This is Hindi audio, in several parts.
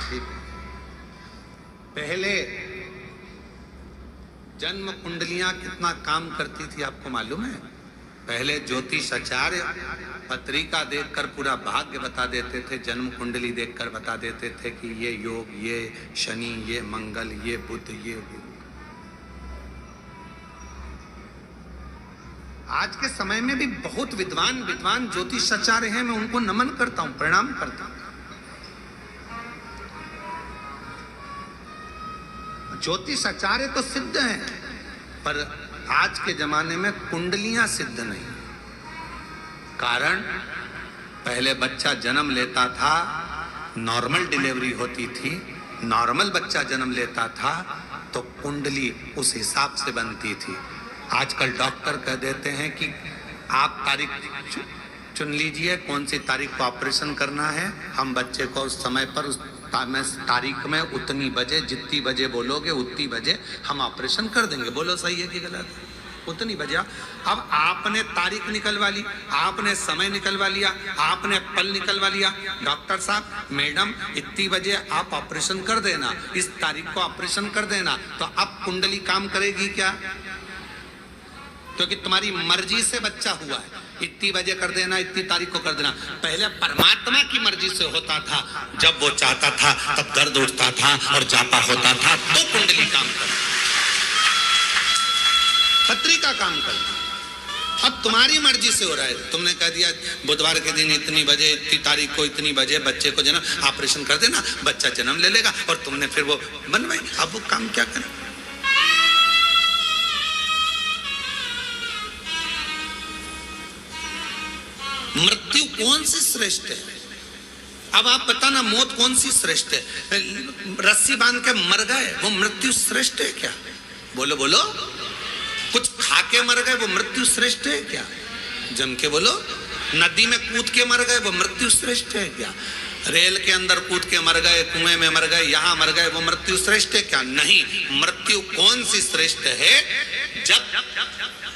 ठीक। पहले जन्म कुंडलियां कितना काम करती थी आपको मालूम है? पहले ज्योतिषाचार्य पत्रिका देखकर पूरा भाग्य बता देते थे, जन्म कुंडली देखकर बता देते थे कि ये योग, ये शनि, ये मंगल, ये बुध, ये गुरु। आज के समय में भी बहुत विद्वान ज्योतिषाचार्य हैं, मैं उनको नमन करता हूं, प्रणाम करता हूं। ज्योतिषाचार्य तो सिद्ध हैं, पर आज के जमाने में कुंडलियां सिद्ध नहीं। कारण पहले बच्चा जन्म लेता था, नॉर्मल डिलीवरी होती थी, नॉर्मल बच्चा जन्म लेता था तो कुंडली उस हिसाब से बनती थी। आजकल डॉक्टर कह देते हैं कि आप तारीख चुन लीजिए, कौन सी तारीख को ऑपरेशन करना है, हम बच्चे को उस समय पर उस तारीख में उतनी बजे, जितनी बजे बोलोगे उतनी बजे हम ऑपरेशन कर देंगे। बोलो सही है कि गलत है? उतनी बजे। अब आपने तारीख निकलवा ली, आपने समय निकलवा लिया, आपने पल निकलवा लिया, डॉक्टर साहब, मैडम, इतनी बजे आप ऑपरेशन कर देना, इस तारीख को ऑपरेशन कर देना, तो अब कुंडली काम करेगी क्या? क्योंकि तुम्हारी मर्जी से बच्चा हुआ है, इतनी बजे कर देना, इतनी तारीख को कर देना। पहले परमात्मा की मर्जी से होता था, जब वो चाहता था तब दर्द उठता था और जापा होता था तो कुंडली काम करती, पत्रिका काम करती। अब तुम्हारी मर्जी से हो रहा है, तुमने कह दिया बुधवार के दिन इतनी बजे, इतनी तारीख को इतनी बजे बच्चे को जन्म ऑपरेशन कर देना, बच्चा जन्म ले लेगा, और तुमने फिर वो बनवाई। अब वो काम क्या करें? मृत्यु कौन सी श्रेष्ठ है? अब आप बताना, मौत कौन सी श्रेष्ठ है? रस्सी बांध के मर गए, वो मृत्यु श्रेष्ठ है क्या? बोलो बोलो। कुछ खा के मर गए, वो मृत्यु श्रेष्ठ है क्या? जम के बोलो। नदी में कूद के मर गए, वो मृत्यु श्रेष्ठ है क्या? रेल के अंदर कूद के मर गए, कुएं में मर गए, यहां मर गए, वो मृत्यु श्रेष्ठ है क्या? नहीं। मृत्यु कौन सी श्रेष्ठ है? जब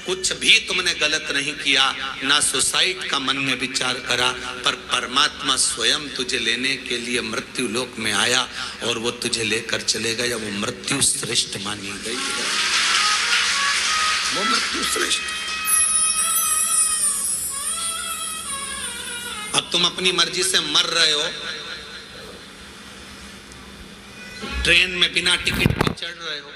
कुछ भी तुमने गलत नहीं किया, ना सुसाइड का मन में विचार करा, पर परमात्मा स्वयं तुझे लेने के लिए मृत्यु लोक में आया और वो तुझे लेकर चले गया, वो मृत्यु श्रेष्ठ मानी गई है। वो मृत्यु श्रेष्ठ। अब तुम अपनी मर्जी से मर रहे हो, ट्रेन में बिना टिकट के चढ़ रहे हो,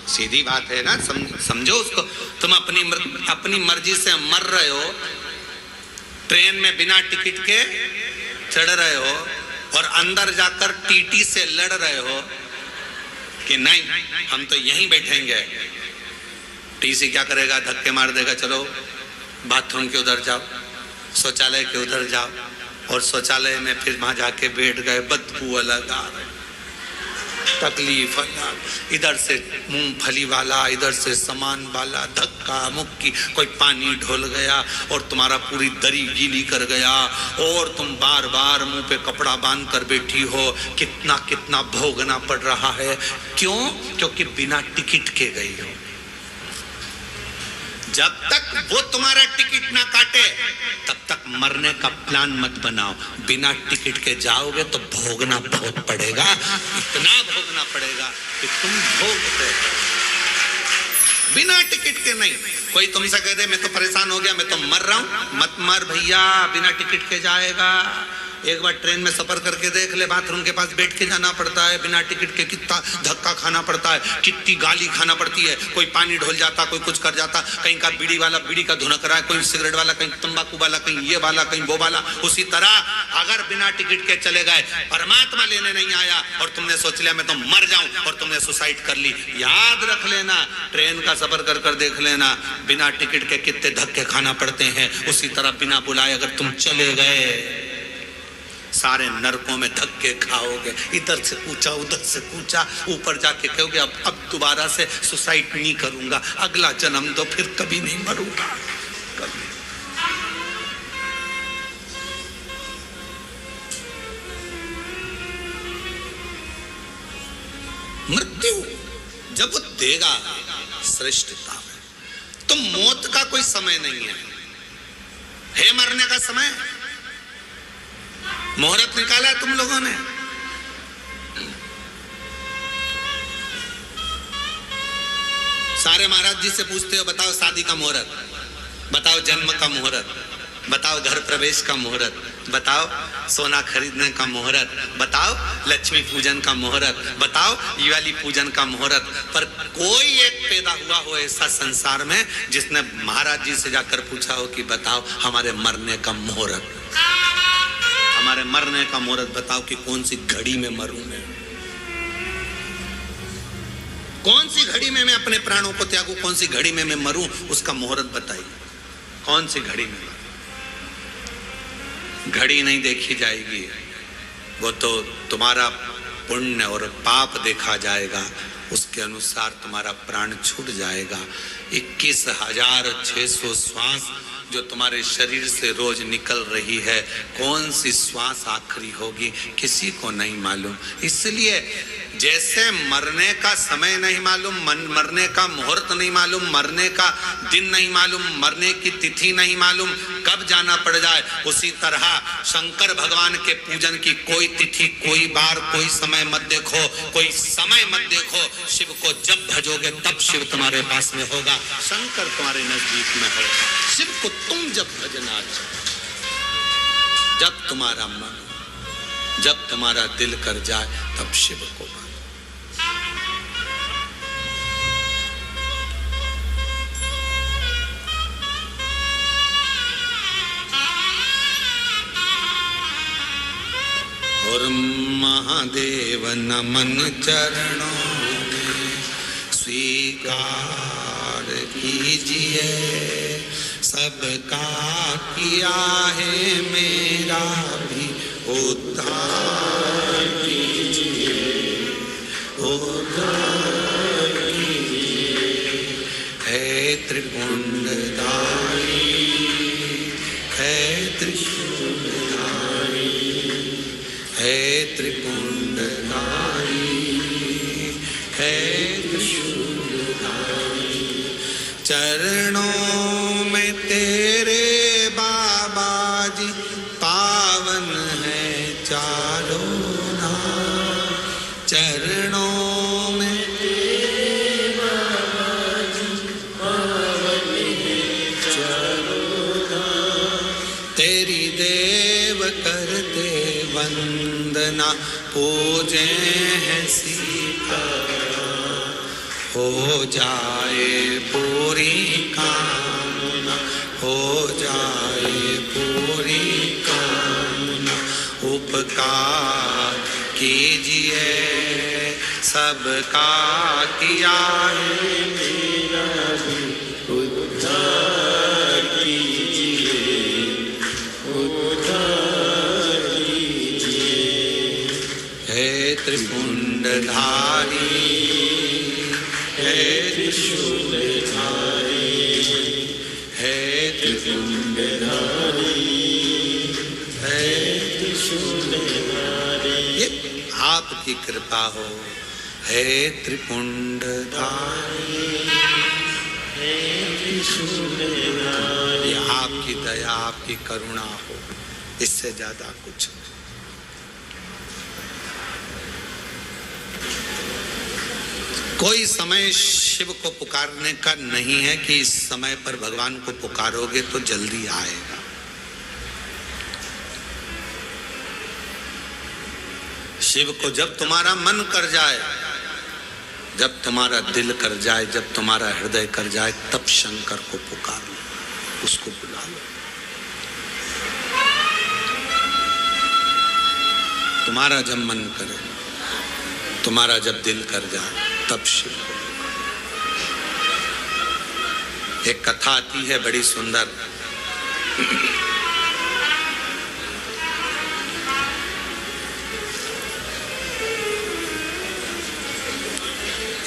सीधी बात है ना, समझो उसको। तुम अपनी मर्जी से मर रहे हो, ट्रेन में बिना टिकट के चढ़ रहे हो, और अंदर जाकर टीटी से लड़ रहे हो कि नहीं हम तो यहीं बैठेंगे। टीसी क्या करेगा? धक्के मार देगा, चलो बाथरूम के उधर जाओ, शौचालय के उधर जाओ, और शौचालय में फिर वहां जाके बैठ गए, बदबू अलग आ रही, तकलीफ अलग, इधर से मूंगफली वाला, इधर से सामान वाला, धक्का मुक्की, कोई पानी ढोल गया और तुम्हारा पूरी दरी गीली कर गया, और तुम बार बार मुंह पे कपड़ा बांध कर बैठी हो। कितना कितना भोगना पड़ रहा है। क्यों? क्योंकि बिना टिकट के गई हो। जब तक वो तुम्हारा टिकट ना काटे तब तक मरने का प्लान मत बनाओ। बिना टिकट के जाओगे तो भोगना बहुत पड़ेगा, इतना भोगना पड़ेगा कि तुम भोगते। बिना टिकट के नहीं। कोई तुमसे कह दे मैं तो परेशान हो गया, मैं तो मर रहा हूं, मत मर भैया, बिना टिकट के जाएगा। एक बार ट्रेन में सफर करके देख ले, बाथरूम के पास बैठ के जाना पड़ता है, बिना टिकट के कितना धक्का खाना पड़ता है, कितनी गाली खाना पड़ती है। कोई पानी ढोल जाता, कोई कुछ कर जाता, कहीं का बीड़ी वाला बीड़ी का धुनक रहा है, कोई सिगरेट वाला, कहीं तंबाकू वाला, कहीं ये वाला, कहीं वो वाला। उसी तरह अगर बिना टिकट के चले गए, परमात्मा लेने नहीं आया और तुमने सोच लिया मैं तो मर जाऊं, और तुमने सुसाइड कर ली, याद रख लेना, ट्रेन का सफर कर कर देख लेना, बिना टिकट के कितने धक्के खाना पड़ते हैं। उसी तरह बिना बुलाए अगर तुम चले गए, सारे नरकों में धक्के खाओगे, इधर से कूचा, उधर से कूचा, ऊपर जाके कहोगे अब दोबारा से सुसाइड नहीं करूंगा, अगला जन्म दो, फिर कभी नहीं मरूंगा। कभी। मृत्यु जब वो देगा श्रेष्ठता में, तो मौत का कोई समय नहीं है मरने का समय। मुहूर्त निकाला है तुम लोगों ने। सारे महाराज जी से पूछते हो, बताओ शादी का मुहूर्त, बताओ जन्म का मुहूर्त, बताओ घर प्रवेश का मुहूर्त, बताओ सोना खरीदने का मुहूर्त, बताओ लक्ष्मी पूजन का मुहूर्त, बताओ दिवाली पूजन का मुहूर्त। पर कोई एक पैदा हुआ हो ऐसा संसार में जिसने महाराज जी से जाकर पूछा हो कि बताओ हमारे मरने का मुहूर्त, हमारे मरने का मुहूर्त बताओ कि कौन सी घड़ी में मरूं मैं, कौन सी घड़ी में मैं अपने प्राणों को त्यागूं, कौन सी घड़ी में मैं मरूं, उसका मुहूर्त बताइए। कौन सी घड़ी में? घड़ी नहीं देखी जाएगी, वो तो तुम्हारा पुण्य और पाप देखा जाएगा, उसके अनुसार तुम्हारा प्राण छूट जाएगा। 21,600 श्वास जो तुम्हारे शरीर से रोज निकल रही है, कौन सी श्वास आखिरी होगी किसी को नहीं मालूम। इसलिए जैसे मरने का समय नहीं मालूम, मरने का मुहूर्त नहीं मालूम, मरने का दिन नहीं मालूम, मरने की तिथि नहीं मालूम, कब जाना पड़ जाए, उसी तरह शंकर भगवान के पूजन की कोई तिथि, कोई बार, कोई समय मत देखो, कोई समय मत देखो। शिव को जब भजोगे तब शिव तुम्हारे पास में होगा, शंकर तुम्हारे नजदीक में है। शिव को तुम जब भजना, जब तुम्हारा मन, जब तुम्हारा दिल कर जाए तब शिव को मानो। और महादेव नमन चरणों में स्वीकार कीजिए, सबका किया है मेरा भी उद्धार कीजिए, उद्धार कीजिए। है त्रिपुंडधारी, है त्रिशूलधारी, है त्रिपुंडधारी, है त्रिशूलधारी। चरणों में तेरे बाबा जी पावन है चारों धाम, चरणों में तेरे बाबा जी पावन है चारों धाम। तेरी देव करते वंदना, पूजे हैं सीताराम, हो जाए पूरी कामना, हो जाए पूरी कामना। उपकार कीजिए, सबका किया है मेरा भी उद्धार कीजिए, उद्धार कीजिए। है त्रिपुंडधारी, है त्रिशूलधारी, है त्रिपुंडधारी, है त्रिशूलधारी। ये आपकी कृपा हो, है त्रिपुंडधारी, है त्रिशूलधारी। ये आपकी दया, आपकी करुणा हो, इससे ज्यादा कुछ नहीं। कोई समय शिव को पुकारने का नहीं है कि इस समय पर भगवान को पुकारोगे तो जल्दी आएगा। शिव को जब तुम्हारा मन कर जाए, जब तुम्हारा दिल कर जाए, जब तुम्हारा हृदय कर जाए, तब शंकर को पुकार लो, उसको बुला लो। तुम्हारा जब मन करे, तुम्हारा जब दिल कर जाए, तब शिव को। एक कथा आती है बड़ी सुंदर,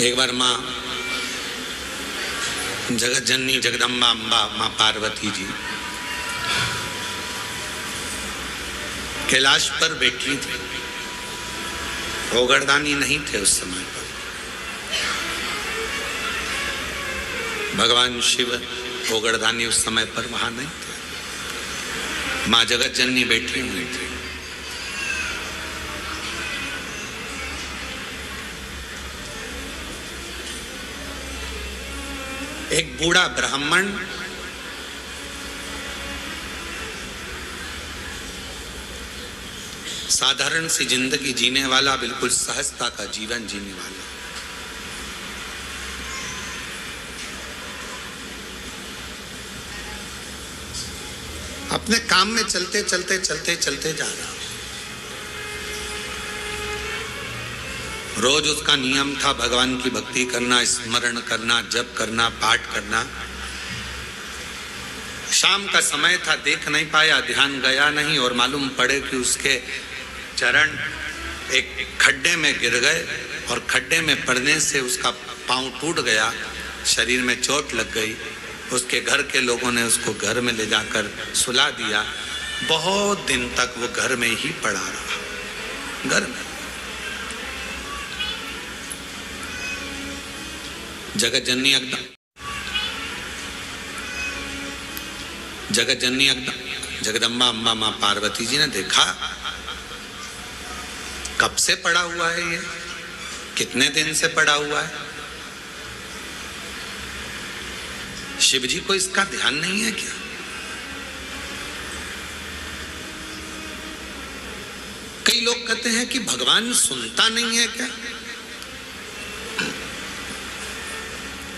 एक बार माँ जगत जननी जगदम्बा अम्बा माँ पार्वती जी कैलाश पर बैठी थी। भोगड़दानी नहीं थे उस समय पर। भगवान शिव भोगड़दानी उस समय पर वहां नहीं थे। माँ जगत जननी बैठी हुई थी। एक बूढ़ा ब्राह्मण साधारण सी जिंदगी जीने वाला, बिल्कुल सहजता का जीवन जीने वाला, अपने काम में चलते चलते चलते चलते जा रहा। रोज उसका नियम था भगवान की भक्ति करना, स्मरण करना, जप करना, पाठ करना। शाम का समय था, देख नहीं पाया, ध्यान गया नहीं और मालूम पड़े कि उसके चरण एक खड्डे में गिर गए और खड्डे में पड़ने से उसका पांव टूट गया, शरीर में चोट लग गई। उसके घर के लोगों ने उसको घर में ले जाकर सुला दिया। बहुत दिन तक वो घर में ही पड़ा रहा, घर में। जगत जननी जगदम्बा अम्बा मां पार्वती जी ने देखा कब से पड़ा हुआ है ये, कितने दिन से पड़ा हुआ है। शिव जी को इसका ध्यान नहीं है क्या? कई लोग कहते हैं कि भगवान सुनता नहीं है क्या?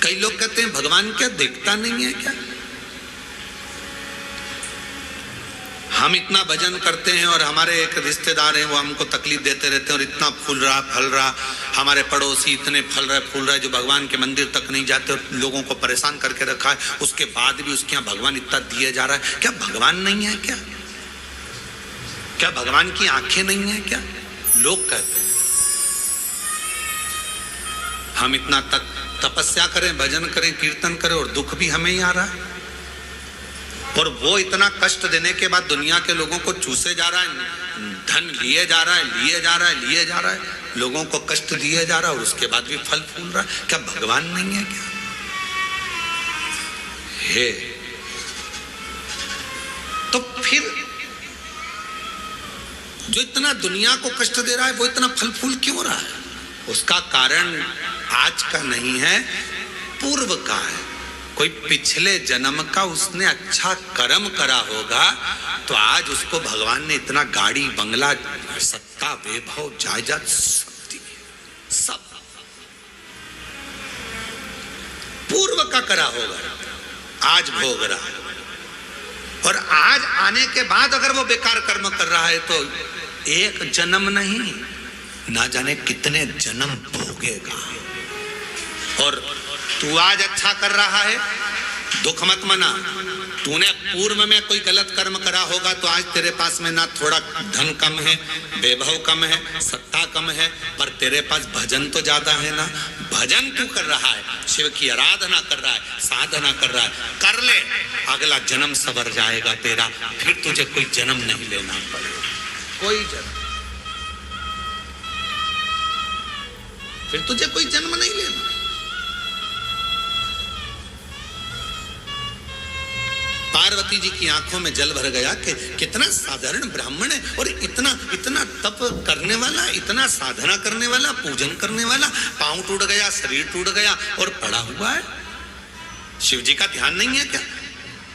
कई लोग कहते हैं भगवान क्या देखता नहीं है क्या? हम इतना भजन करते हैं और हमारे एक रिश्तेदार हैं, वो हमको तकलीफ देते रहते हैं और इतना फूल रहा फल रहा, हमारे पड़ोसी इतने फल रहे फूल रहे जो भगवान के मंदिर तक नहीं जाते और लोगों को परेशान करके रखा है, उसके बाद भी उसके यहाँ भगवान इतना दिए जा रहा है। क्या भगवान नहीं है क्या? क्या भगवान की आंखें नहीं है क्या? लोग कहते हैं। हम इतना तपस्या करें, भजन करें, कीर्तन करें और दुख भी हमें ही आ रहा है। और वो इतना कष्ट देने के बाद दुनिया के लोगों को चूसे जा रहा है, धन लिए जा रहा है, लिए जा रहा है, लिए जा रहा है, लोगों को कष्ट दिए जा रहा है और उसके बाद भी फल फूल रहा है। क्या भगवान नहीं है क्या? हे, तो फिर जो इतना दुनिया को कष्ट दे रहा है वो इतना फल फूल क्यों रहा है? उसका कारण आज का नहीं है, पूर्व का है। कोई पिछले जन्म का उसने अच्छा कर्म करा होगा तो आज उसको भगवान ने इतना गाड़ी बंगला सत्ता वैभव जायदाद सब दी, सब पूर्व का करा होगा, आज भोग रहा है। और आज आने के बाद अगर वो बेकार कर्म कर रहा है तो एक जन्म नहीं, ना जाने कितने जन्म भोगेगा। और तू आज अच्छा कर रहा है, दुख मत मना। तूने पूर्व में कोई गलत कर्म करा होगा तो आज तेरे पास में ना थोड़ा धन कम है, वैभव कम है, सत्ता कम है, पर तेरे पास भजन तो ज्यादा है ना। भजन तू कर रहा है, शिव की आराधना कर रहा है, साधना कर रहा है, कर ले, अगला जन्म सवर जाएगा तेरा। फिर तुझे कोई जन्म नहीं लेना पड़ेगा, कोई जन्म, फिर तुझे कोई जन्म नहीं लेना। पार्वती जी की आंखों में जल भर गया कि कितना साधारण ब्राह्मण है और इतना इतना तप करने वाला, इतना साधना करने वाला, पूजन करने वाला, पांव टूट गया, शरीर टूट गया और पड़ा हुआ है। शिव जी का ध्यान नहीं है क्या?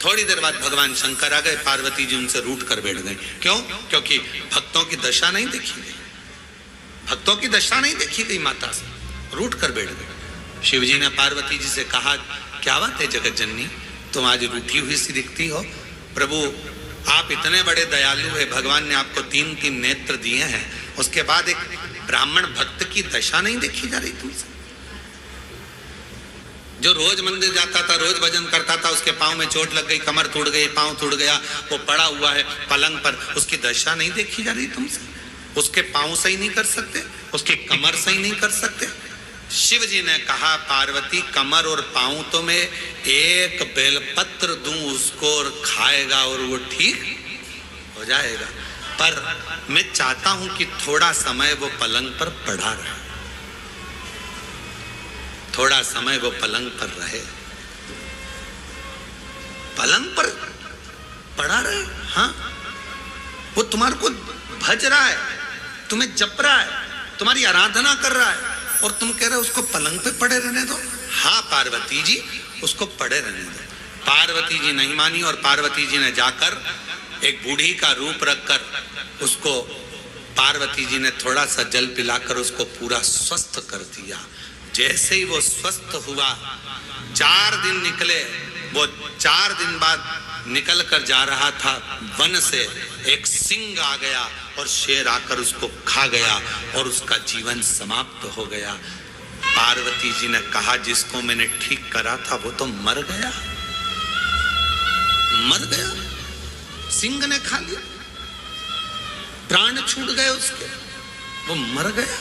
थोड़ी देर बाद भगवान शंकर आ गए, पार्वती जी उनसे रूठ कर बैठ गए। क्यों? क्योंकि भक्तों की दशा नहीं देखी गई, भक्तों की दशा नहीं देखी गई, माता से रूठ कर बैठ गए। शिव जी ने पार्वती जी से कहा, क्या बात है जगत जननी, तुम आज रूठी हुई सी दिखती हो। प्रभु आप इतने बड़े दयालु है, भगवान ने आपको 3-3 नेत्र दिए हैं, उसके बाद एक ब्राह्मण भक्त की दशा नहीं देखी जा रही तुमसे? जो रोज मंदिर जाता था, रोज भजन करता था, उसके पांव में चोट लग गई, कमर टूट गई, पांव टूट गया, वो पड़ा हुआ है पलंग पर, उसकी दशा नहीं देखी जा रही तुमसे? उसके पांव सही नहीं कर सकते, उसकी कमर सही नहीं कर सकते? शिव जी ने कहा, पार्वती कमर और पांव तो मैं एक बेलपत्र दूं उसको और खाएगा और वो ठीक हो जाएगा, पर मैं चाहता हूं कि थोड़ा समय वो पलंग पर पड़ा रहे, थोड़ा समय वो पलंग पर रहे, पलंग पर पड़ा रहे। हाँ, वो तुम्हारे को भज रहा है, तुम्हें जप रहा है, तुम्हारी आराधना कर रहा है और तुम कह रहे हो उसको पलंग पे पड़े रहने दो। हाँ पार्वती जी, उसको पड़े रहने दो। पार्वती जी नहीं मानी और पार्वती जी ने जाकर एक बूढ़ी का रूप रखकर उसको, पार्वती जी ने थोड़ा सा जल पिलाकर उसको पूरा स्वस्थ कर दिया। जैसे ही वो स्वस्थ हुआ, 4 दिन निकले, वो 4 दिन बाद निकल कर जा रहा था, वन से एक सिंह आ गया और शेर आकर उसको खा गया और उसका जीवन समाप्त हो गया। पार्वती जी ने कहा, जिसको मैंने ठीक करा था वो तो मर गया, मर गया, सिंह ने खा लिया, प्राण छूट गए उसके, वो मर गया।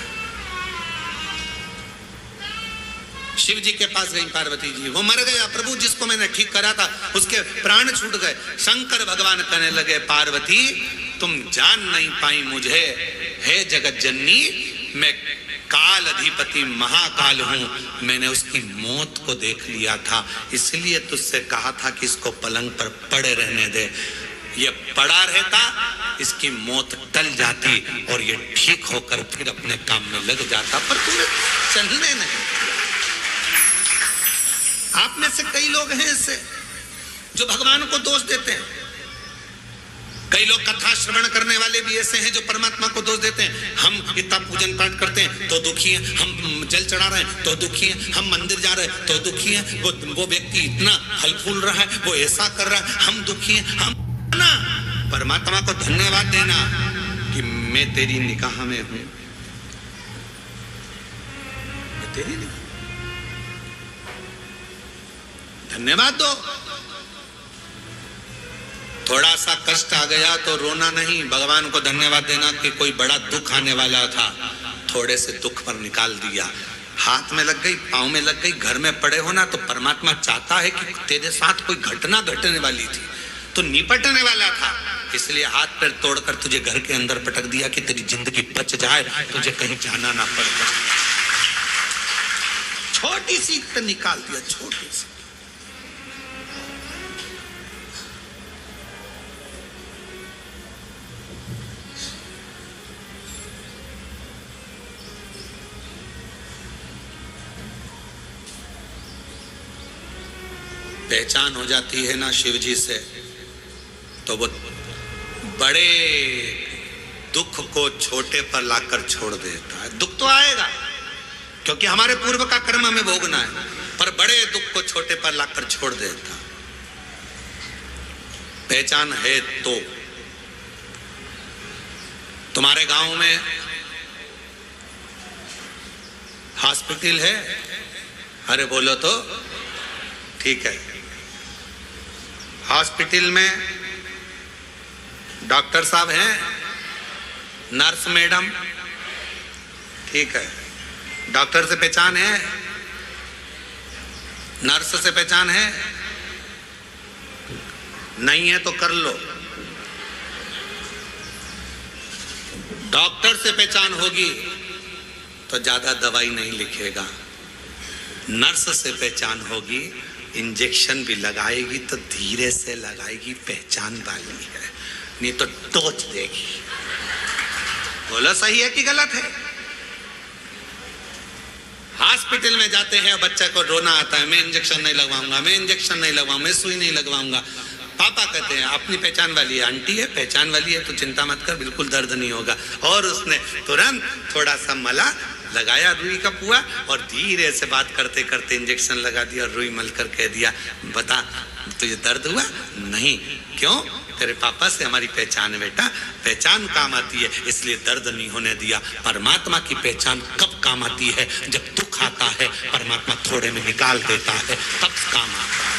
शिव जी के पास गई पार्वती जी, वो मर गया प्रभु, जिसको मैंने ठीक करा था उसके प्राण छूट गए। शंकर भगवान कहने लगे, पार्वती तुम जान नहीं पाई मुझे, हे जगत जननी, मैं काल अधिपति महाकाल हूं, मैंने उसकी मौत को देख लिया था, इसलिए तुझसे कहा था कि इसको पलंग पर पड़े रहने दे। ये पड़ा रहता, इसकी मौत टल जाती और ये ठीक होकर फिर अपने काम में लग जाता, पर तुम्हें चलने नहीं। आप में से कई लोग हैं ऐसे जो भगवान को दोष देते हैं। कई लोग कथा श्रवण करने वाले भी ऐसे हैं जो परमात्मा को दोष देते हैं। हम इतना पूजन पाठ करते हैं तो दुखी हैं, हम जल चढ़ा रहे हैं तो दुखी हैं, हम मंदिर जा रहे हैं तो दुखी हैं, वो व्यक्ति इतना फल फूल रहा है, वो ऐसा कर रहा है, हम दुखी हैं। हम ना परमात्मा को धन्यवाद देना कि मैं तेरी निगाह में हूं, मैं तेरी निगाह, धन्यवाद दो। थोड़ा सा कष्ट आ गया तो रोना नहीं, भगवान को धन्यवाद देना कि कोई बड़ा दुख आने वाला था, थोड़े से दुख पर निकाल दिया। हाथ में लग गई, पांव में लग गई, घर में पड़े हो ना, तो परमात्मा चाहता है कि तेरे साथ कोई घटना घटने वाली थी तो निपटने वाला था, इसलिए हाथ पैर तोड़कर तुझे घर के अंदर पटक दिया कि तेरी जिंदगी बच जाए, तुझे कहीं जाना ना पड़ जाए। छोटी सी तो निकाल दिया, छोटी सी। पहचान हो जाती है ना शिव जी से, तो वो बड़े दुख को छोटे पर लाकर छोड़ देता है। दुख तो आएगा क्योंकि हमारे पूर्व का कर्म हमें भोगना है, पर बड़े दुख को छोटे पर लाकर छोड़ देता। पहचान है तो तुम्हारे गांव में हॉस्पिटल है? अरे बोलो तो ठीक है। हॉस्पिटल में डॉक्टर साहब हैं, नर्स मैडम, ठीक है। डॉक्टर से पहचान है, नर्स से पहचान है, नहीं है तो कर लो। डॉक्टर से पहचान होगी तो ज्यादा दवाई नहीं लिखेगा, नर्स से पहचान होगी, इंजेक्शन भी लगाएगी तो धीरे से लगाएगी, पहचान वाली है, नहीं तो टोच देगी। बोलो सही है कि गलत है? हॉस्पिटल में जाते हैं, बच्चे को रोना आता है, मैं इंजेक्शन नहीं लगवाऊंगा, मैं इंजेक्शन नहीं लगवाऊंगा, मैं सुई नहीं लगवाऊंगा। पापा कहते हैं अपनी पहचान वाली है, आंटी है, पहचान वाली है तो चिंता मत कर, बिल्कुल दर्द नहीं होगा। और उसने तुरंत थोड़ा सा मला लगाया रुई का पुआ और धीरे से बात करते करते इंजेक्शन लगा दिया और रुई मलकर कह दिया, बता तुझे दर्द हुआ? नहीं। क्यों? तेरे पापा से हमारी पहचान है बेटा, पहचान काम आती है इसलिए दर्द नहीं होने दिया। परमात्मा की पहचान कब काम आती है? जब दुख आता है, परमात्मा थोड़े में निकाल देता है, तब काम आता है।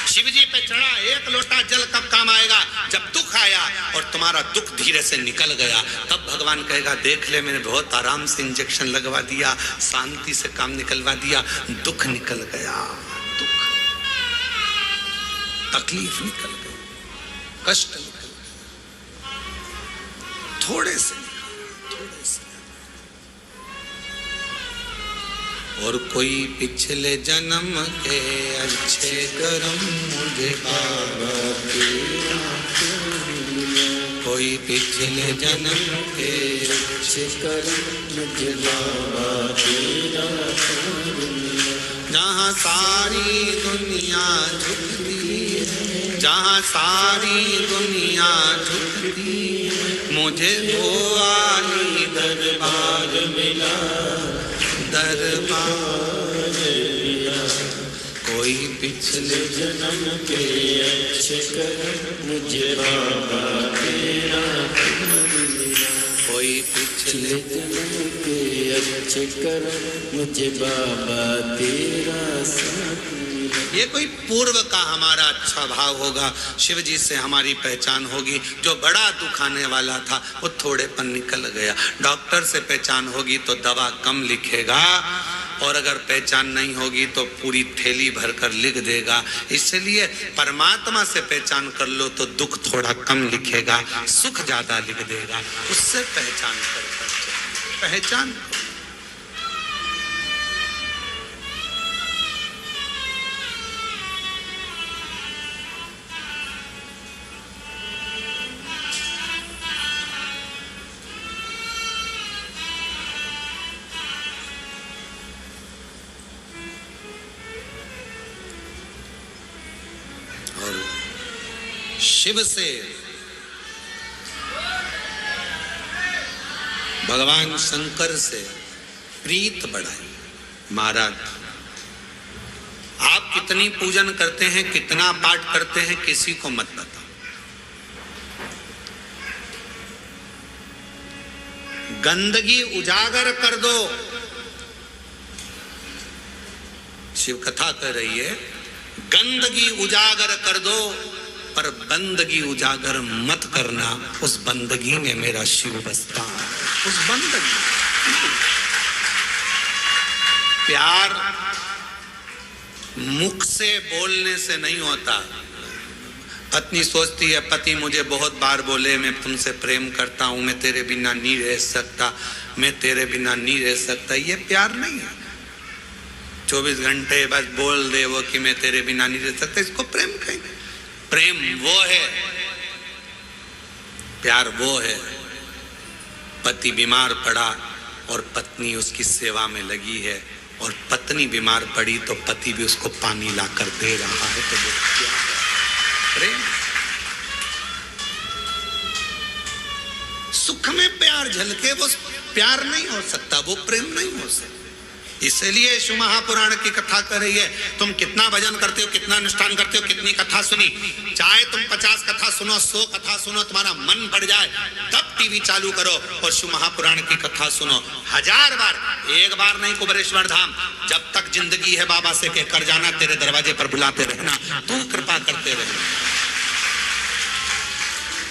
शिव जी पे चढ़ा एक लोटा जल कब काम आएगा? जब दुख आया और तुम्हारा दुख धीरे से निकल गया, तब भगवान कहेगा देख ले मैंने बहुत आराम से इंजेक्शन लगवा दिया, शांति से काम निकलवा दिया, दुख निकल गया, दुख तकलीफ निकल गई, कष्ट निकल गया, थोड़े से थोड़े से। और कोई पिछले जन्म के अच्छे कर्म मुझे बाबा के कोई पिछले जन्म के अच्छे कर्म मुझे बाबा तेरा जहाँ सारी दुनिया झुकती है, जहाँ सारी दुनिया झुकती है, मुझे वो आली दरबार मिला, दरबार मिला। कोई पिछले जन्म के अच्छे कर्म मुझे बाबा तेरा मिला, कोई पिछले जन्म के अच्छे कर्म मुझे बाबा तेरा साथ मिला। ये कोई पूर्व का हमारा अच्छा भाव होगा, शिव जी से हमारी पहचान होगी। जो बड़ा दुखाने वाला था वो थोड़े पर निकल गया। डॉक्टर से पहचान होगी तो दवा कम लिखेगा, और अगर पहचान नहीं होगी तो पूरी थैली भरकर लिख देगा। इसलिए परमात्मा से पहचान कर लो तो दुख थोड़ा कम लिखेगा, सुख ज्यादा लिख देगा। उससे पहचान कर पहचान। शिव से भगवान शंकर से प्रीत बढ़ाई। महाराज आप कितनी पूजन करते हैं, कितना पाठ करते हैं, किसी को मत बताओ। गंदगी उजागर कर दो। शिव कथा कर रही है, गंदगी उजागर कर दो, पर बंदगी उजागर मत करना। उस बंदगी में मेरा शिव बसता है। उस बंदगी, प्यार मुख से बोलने से नहीं होता। पत्नी सोचती है पति मुझे बहुत बार बोले मैं तुमसे प्रेम करता हूं, मैं तेरे बिना नहीं रह सकता, मैं तेरे बिना नहीं रह सकता। ये प्यार नहीं है। 24 घंटे बस बोल दे वो कि मैं तेरे बिना नहीं रह सकता, इसको प्रेम कहेंगे। प्रेम वो है, प्यार वो है। पति बीमार पड़ा और पत्नी उसकी सेवा में लगी है, और पत्नी बीमार पड़ी तो पति भी उसको पानी लाकर दे रहा है, तो वो प्यार है, प्रेम। सुख में प्यार झलके वो प्यार नहीं हो सकता, वो प्रेम नहीं हो सकता। इसलिए शिव महापुराण की कथा कर रही है। तुम कितना भजन करते हो, कितना अनुष्ठान करते हो, कितनी कथा सुनी, चाहे तुम 50 कथा सुनो, 100 कथा सुनो, तुम्हारा मन बढ़ जाए तब टीवी चालू करो और शिव महापुराण की कथा सुनो 1000 बार। एक बार नहीं, कुबेरेश्वर धाम जब तक जिंदगी है बाबा से कहकर जाना, तेरे दरवाजे पर बुलाते रहना, तू कृपा करते रहना,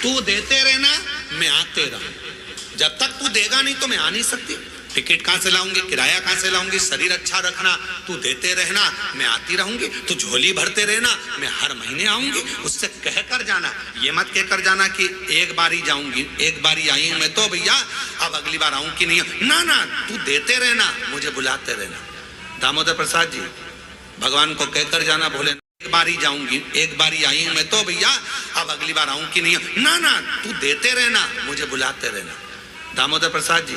तू देते रहना, मैं आते रहूं। जब तक तू देगा नहीं तो मैं आ नहीं सकती। टिकट कहां से लाऊंगी, किराया कहां से लाऊंगी, शरीर अच्छा रखना, तू देते रहना, मैं आती रहूंगी। तू झोली भरते रहना, मैं हर महीने आऊंगी। उससे कहकर जाना, ये मत कहकर जाना कि एक बार ही जाऊंगी, एक बार ही आई हूं मैं तो भैया अब अगली बार आऊं कि नहीं। ना ना, तू देते रहना, मुझे बुलाते रहना। दामोदर प्रसाद जी भगवान को कहकर जाना, भोले एक बार ही जाऊंगी, एक बार ही आई हूं मैं तो भैया अब अगली बार आऊं कि नहीं। ना ना, तू देते रहना, मुझे बुलाते रहना। दामोदर प्रसाद जी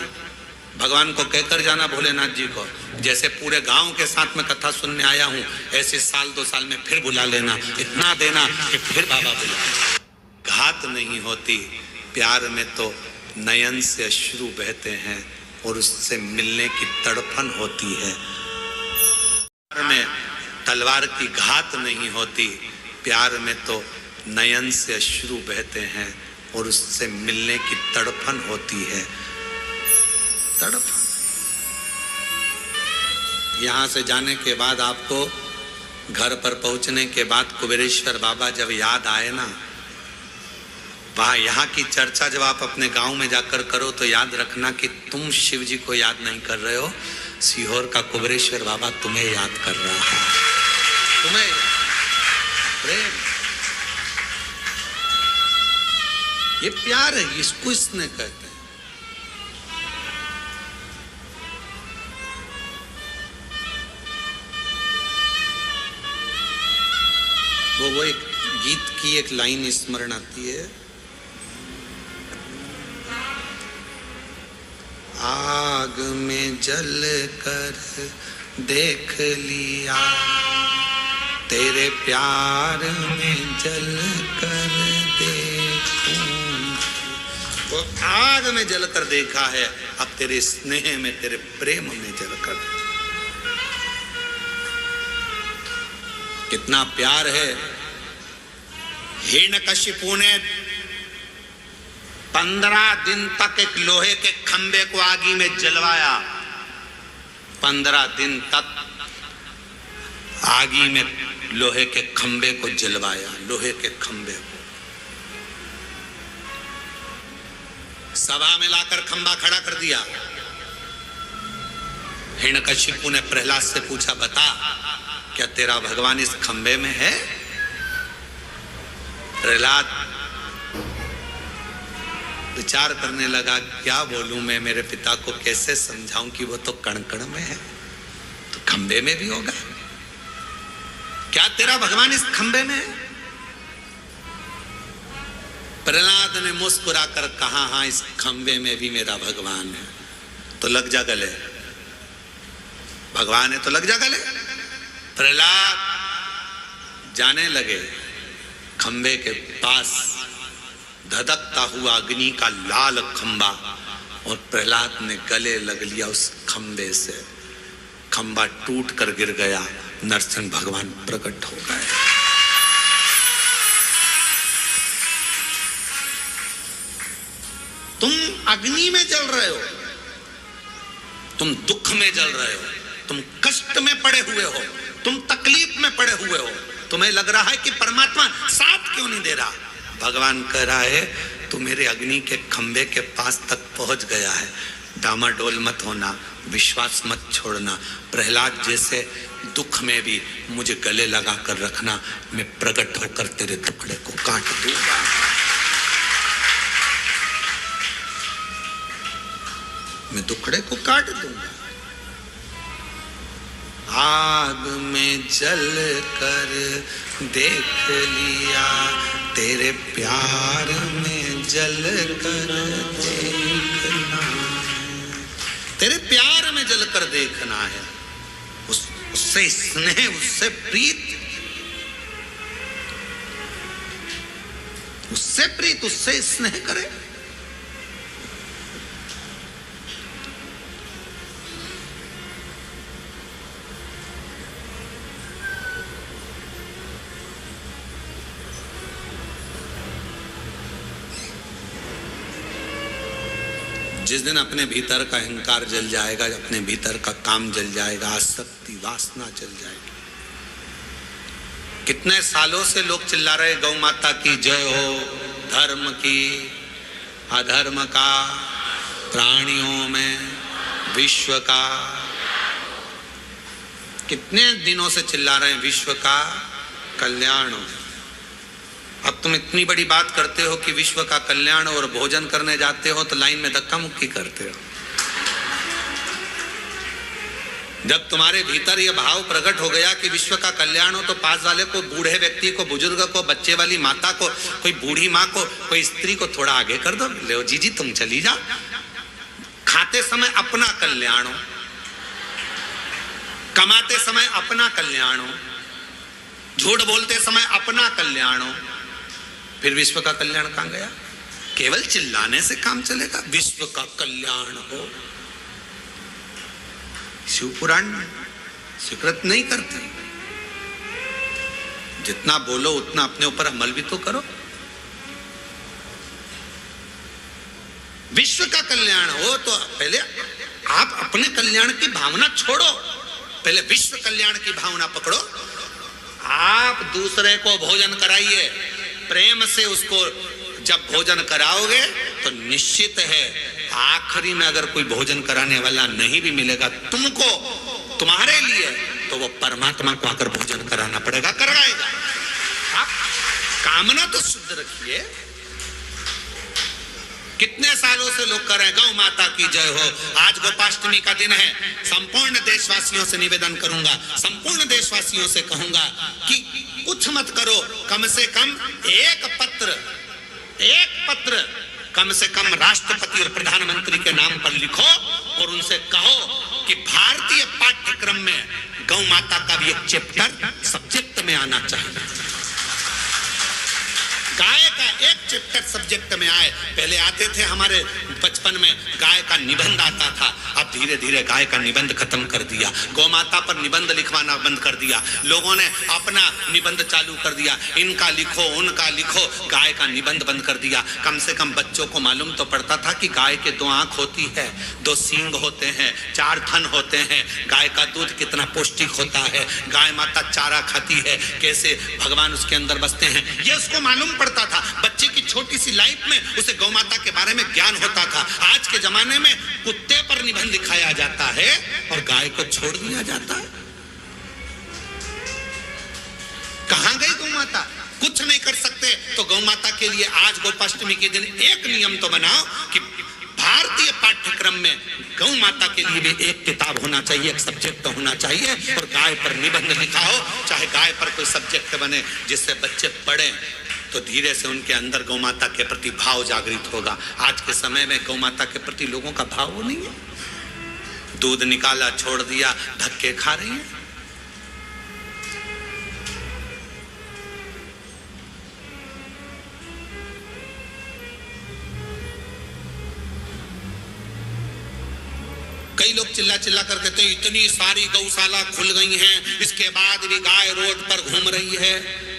भगवान को कहकर जाना, भोलेनाथ जी को, जैसे पूरे गांव के साथ में कथा सुनने आया हूं, ऐसे साल 2 साल में फिर बुला लेना, इतना देना कि फिर बाबा बुला। घात नहीं होती प्यार में, तो नयन से अश्रु बहते हैं और उससे मिलने की तड़पन होती है। प्यार में तलवार की घात नहीं होती, प्यार में तो नयन से अश्रु बहते हैं और उससे मिलने की तड़पन होती है। तड़प। यहां से जाने के बाद आपको घर पर पहुंचने के बाद कुबेरेश्वर बाबा जब याद आए ना, वहां यहाँ की चर्चा जब आप अपने गांव में जाकर करो तो याद रखना कि तुम शिव जी को याद नहीं कर रहे हो, सीहोर का कुबेरेश्वर बाबा तुम्हें याद कर रहा है। तुम्हें प्रेम, ये प्यार है, इसको इसने कहते हैं। वो एक गीत की एक लाइन स्मरण आती है, आग में जल कर देख लिया, तेरे प्यार में जल कर देखूं। वो आग में जल कर देखा है, अब तेरे स्नेह में, तेरे प्रेम में जल कर। कितना प्यार है। हिरण्यकशिपु ने 15 दिन तक एक लोहे के खंबे को आगी में जलवाया। 15 दिन तक आगी में लोहे के खंबे को जलवाया, लोहे के खंबे को। सभा में लाकर खंबा खड़ा कर दिया। हिरण्यकशिपु ने प्रहलाद से पूछा, बता क्या तेरा भगवान इस खंबे में है? प्रहलाद विचार करने लगा, क्या बोलूं मैं, मेरे पिता को कैसे समझाऊं कि वो तो कण कण में है, तो खंबे में भी होगा। क्या तेरा भगवान इस खंबे में है? प्रहलाद ने मुस्कुराकर कहा, हाँ इस खंबे में भी मेरा भगवान है। तो लग जा गले, भगवान है तो लग जा गले। प्रहलाद जाने लगे खंबे के पास, धधकता हुआ अग्नि का लाल खंबा, और प्रहलाद ने गले लग लिया उस खंबे से। खंबा टूट कर गिर गया, नरसिंह भगवान प्रकट हो गए। तुम अग्नि में जल रहे हो, तुम दुख में जल रहे हो, तुम कष्ट में पड़े हुए हो, तुम तकलीफ में पड़े हुए हो। तुम्हें लग रहा है कि परमात्मा साथ क्यों नहीं दे रहा? भगवान कह रहा है तू मेरे अग्नि के खंबे के पास तक पहुंच गया है, डामाडोल मत होना, विश्वास मत छोड़ना। प्रहलाद जैसे दुख में भी मुझे गले लगा कर रखना, मैं प्रकट होकर तेरे टुकड़े को काट दूंगा। मैं टुकड़े को काट दूंगा। आग में जल कर देख लिया, तेरे प्यार में जल कर देखना, तेरे प्यार में जल कर देखना है। उससे स्नेह, उससे प्रीत, उससे प्रीत, उससे स्नेह करे। जिस दिन अपने भीतर का अहंकार जल जाएगा, अपने भीतर का काम जल जाएगा, आसक्ति वासना जल जाएगी। कितने सालों से लोग चिल्ला रहे गौ माता की जय हो, धर्म की, अधर्म का, प्राणियों में, विश्व का। कितने दिनों से चिल्ला रहे हैं विश्व का कल्याण हो। अब तुम इतनी बड़ी बात करते हो कि विश्व का कल्याण और भोजन करने जाते हो तो लाइन में धक्का मुक्की करते हो। जब तुम्हारे भीतर यह भाव प्रकट हो गया कि विश्व का कल्याण हो तो पास वाले को, बूढ़े व्यक्ति को, बुजुर्ग को, बच्चे वाली माता को, कोई बूढ़ी माँ को, कोई स्त्री को थोड़ा आगे कर दो। ले जीजी तुम चली जाओ। खाते समय अपना कल्याण हो, कमाते समय अपना कल्याण हो, झूठ बोलते समय अपना कल्याण हो, फिर विश्व का कल्याण कहां गया? केवल चिल्लाने से काम चलेगा? विश्व का कल्याण हो। शिव पुराण स्वीकृत नहीं करते। जितना बोलो उतना अपने ऊपर अमल भी तो करो। विश्व का कल्याण हो तो पहले आप अपने कल्याण की भावना छोड़ो, पहले विश्व कल्याण की भावना पकड़ो। आप दूसरे को भोजन कराइए, प्रेम से उसको जब भोजन कराओगे तो निश्चित है आखिरी में अगर कोई भोजन कराने वाला नहीं भी मिलेगा तुमको, तुम्हारे लिए, तो वो परमात्मा को आकर भोजन कराना पड़ेगा, कराएगा। आप कामना तो शुद्ध रखिए। कितने सालों से लोग कर रहे हैं गौ माता की जय हो। आज गोपाष्टमी का दिन है। संपूर्ण देशवासियों से निवेदन करूंगा, संपूर्ण देशवासियों से कहूंगा कि कुछ मत करो, कम से कम एक पत्र कम से कम राष्ट्रपति और प्रधानमंत्री के नाम पर लिखो हमारे बचपन में गाय का निबंध आता था, अब धीरे धीरे गाय का निबंध खत्म कर दिया, गौ माता पर निबंध लिखवाना बंद कर दिया, लोगों ने अपना निबंध चालू कर दिया, इनका लिखो उनका लिखो, गाय का निबंध बंद कर दिया। कम से कम बच्चों को मालूम तो पड़ता था कि गाय के 2 आंख होती है, 2 सींग होते हैं, 4 थन होते हैं, गाय का दूध कितना पौष्टिक होता है, गाय माता चारा खाती है, कैसे भगवान उसके अंदर बसते हैं, ये उसको मालूम पड़ता था। बच्चे की छोटी सी लाइफ में उसे गौ माता के बारे में ज्ञान होता था। आज के जमाने में कुत्ते पर निबंध लिखाया जाता है और गाय को छोड़ दिया जाता है। कहां गई गौ माता? कुछ नहीं कर सकते तो गौ माता के लिए आज गोपाष्टमी के दिन एक नियम तो बनाओ कि भारतीय पाठ्यक्रम में गौ माता के लिए भी एक किताब होना चाहिए, एक सब्जेक्ट होना चाहिए, और गाय पर निबंध लिखा हो, चाहे गाय पर कोई सब्जेक्ट बने, जिससे बच्चे पढ़ें तो धीरे से उनके अंदर गौ माता के प्रति भाव जागृत होगा। आज के समय में गौ माता के प्रति लोगों का भाव वो नहीं है, दूध निकाला छोड़ दिया, धक्के खा रही है। कई लोग चिल्ला चिल्ला कर कहते हैं इतनी सारी गौशाला खुल गई हैं, इसके बाद भी गाय रोड पर घूम रही है।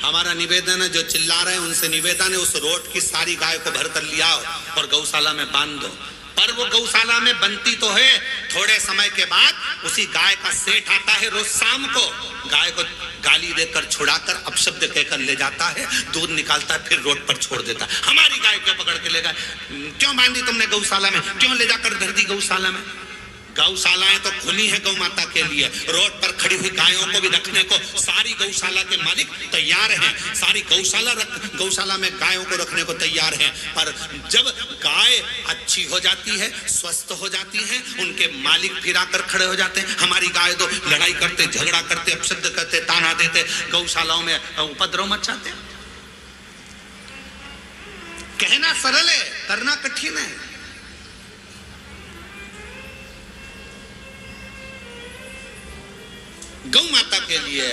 हमारा निवेदन है, जो चिल्ला रहे हैं उनसे निवेदन है, उस रोड की सारी गाय को भर कर लिया और गौशाला में बांध दो। पर वो गौशाला में बनती तो है, थोड़े समय के बाद उसी गाय का सेठ आता है, रोज शाम को गाय को गाली देकर छुड़ाकर अपशब्द कहकर ले जाता है, दूध निकालता है, फिर रोड पर छोड़ देता है। हमारी गाय को पकड़ के ले गए, क्यों बांधी तुमने गौशाला में, क्यों ले जाकर धर दी गौशाला में? गौशालाएं तो खुली है गौ माता के लिए, रोड पर खड़ी हुई गायों को भी रखने को सारी गौशाला के मालिक तैयार हैं, सारी गौशाला में गायों को रखने को तैयार हैं। पर जब गाय अच्छी हो जाती है, स्वस्थ हो जाती है, उनके मालिक फिर आकर खड़े हो जाते हैं। हमारी गाय तो लड़ाई करते, झगड़ा करते, अपशब्द करते, ताना देते, गौशालाओं में उपद्रव मचाते। कहना सरल है, करना कठिन है। गौ माता के लिए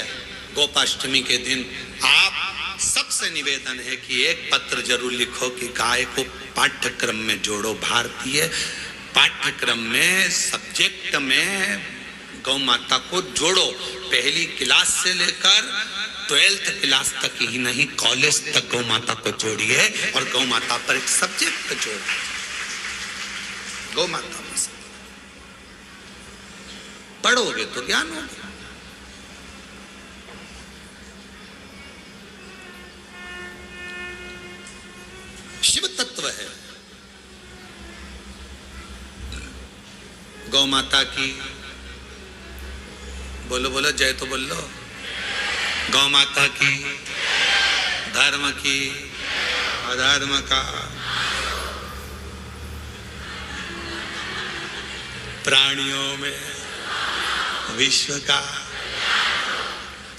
गोपाष्टमी के दिन आप सबसे निवेदन है कि एक पत्र जरूर लिखो कि गाय को पाठ्यक्रम में जोड़ो। भारतीय पाठ्यक्रम में सब्जेक्ट में गौ माता को जोड़ो। पहली क्लास से लेकर 12th क्लास तक ही नहीं, कॉलेज तक गौ माता को जोड़िए और गौ माता पर एक सब्जेक्ट जोड़िए। गौ माता पढ़ोगे तो ज्ञान होगा। शिव तत्व है। गौ माता की बोलो बोलो जय तो बोल लो। गौ माता की, धर्म की, अधर्म का, प्राणियों में, विश्व का,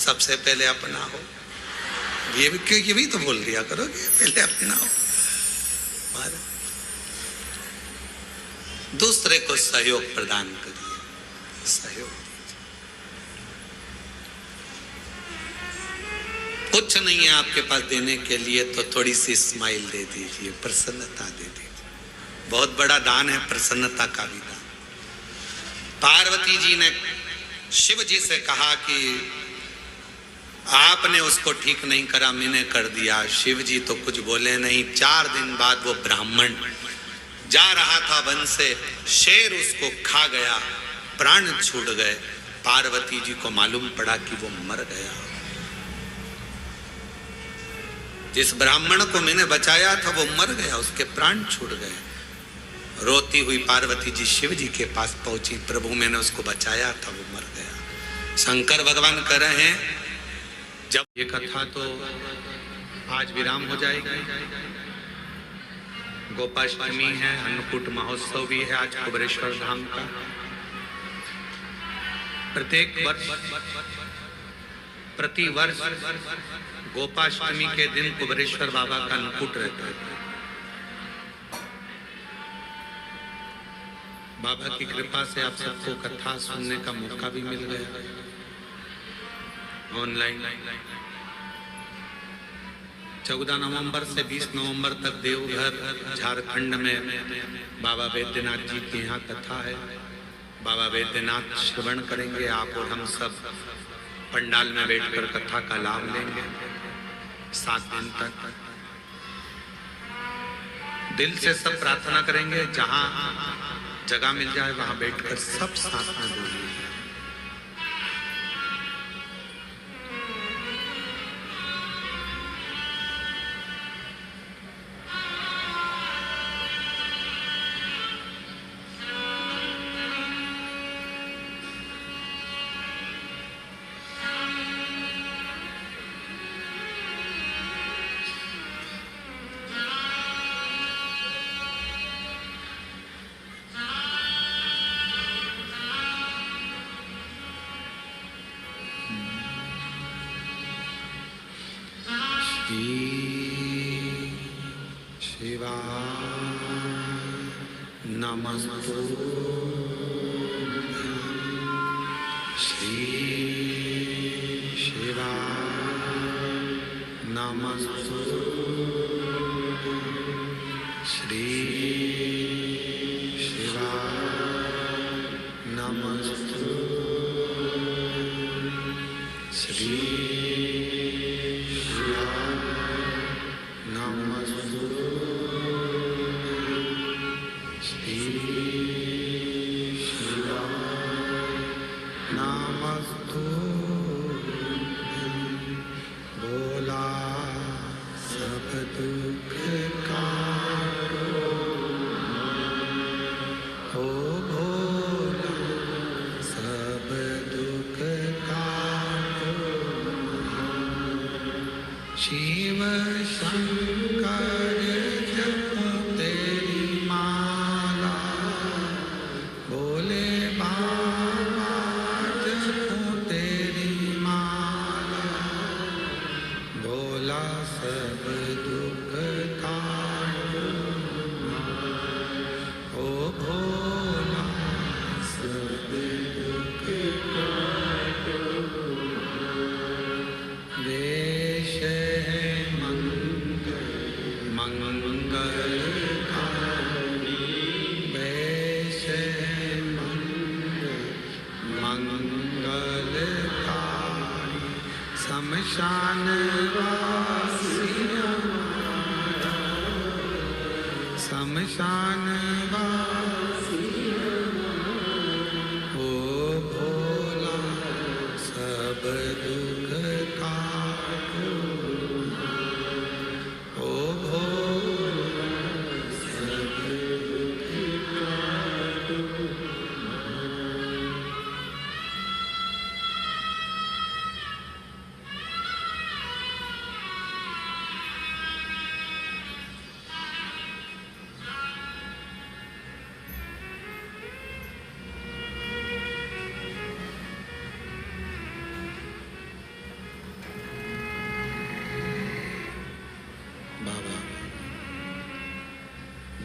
सबसे पहले अपना हो। ये भी तो बोल दिया करोगे, पहले अपना हो। दूसरे को सहयोग प्रदान करिए, सहयोग। कुछ नहीं है आपके पास देने के लिए तो थोड़ी सी स्माइल दे दीजिए, प्रसन्नता दे दीजिए। बहुत बड़ा दान है प्रसन्नता का भी दान। पार्वती जी ने शिव जी से कहा कि आपने उसको ठीक नहीं करा, मैंने कर दिया। शिव जी तो कुछ बोले नहीं। 4 दिन बाद वो ब्राह्मण जा रहा था वन से, शेर उसको खा गया, प्राण छूट गए। पार्वती जी को मालूम पड़ा कि वो मर गया। जिस ब्राह्मण को मैंने बचाया था वो मर गया, उसके प्राण छूट गए। रोती हुई पार्वती जी शिव जी के पास पहुंची, प्रभु मैंने उसको बचाया था, वो मर गया। शंकर भगवान कह रहे हैं जब ये कथा तो आज विराम हो जाएगी। गोपाष्टमी है, अन्नकूट महोत्सव भी है आज कुबेरेश्वर धाम का। प्रत्येक वर्ष, प्रति वर्ष गोपाष्टमी के दिन कुबेरेश्वर बाबा का अन्नकूट रहता है। बाबा की कृपा से आप सबको कथा सुनने का मौका भी मिल गया ऑनलाइन। 14 नवंबर से 20 नवंबर तक देवघर झारखंड में बाबा बैद्यनाथ जी के यहाँ कथा है। बाबा बैद्यनाथ श्रवण करेंगे आप और हम सब पंडाल में बैठकर कथा का लाभ लेंगे 7 दिन तक। दिल से सब प्रार्थना करेंगे, जहां जगह मिल जाए वहां बैठकर सब साथ में बोलिए।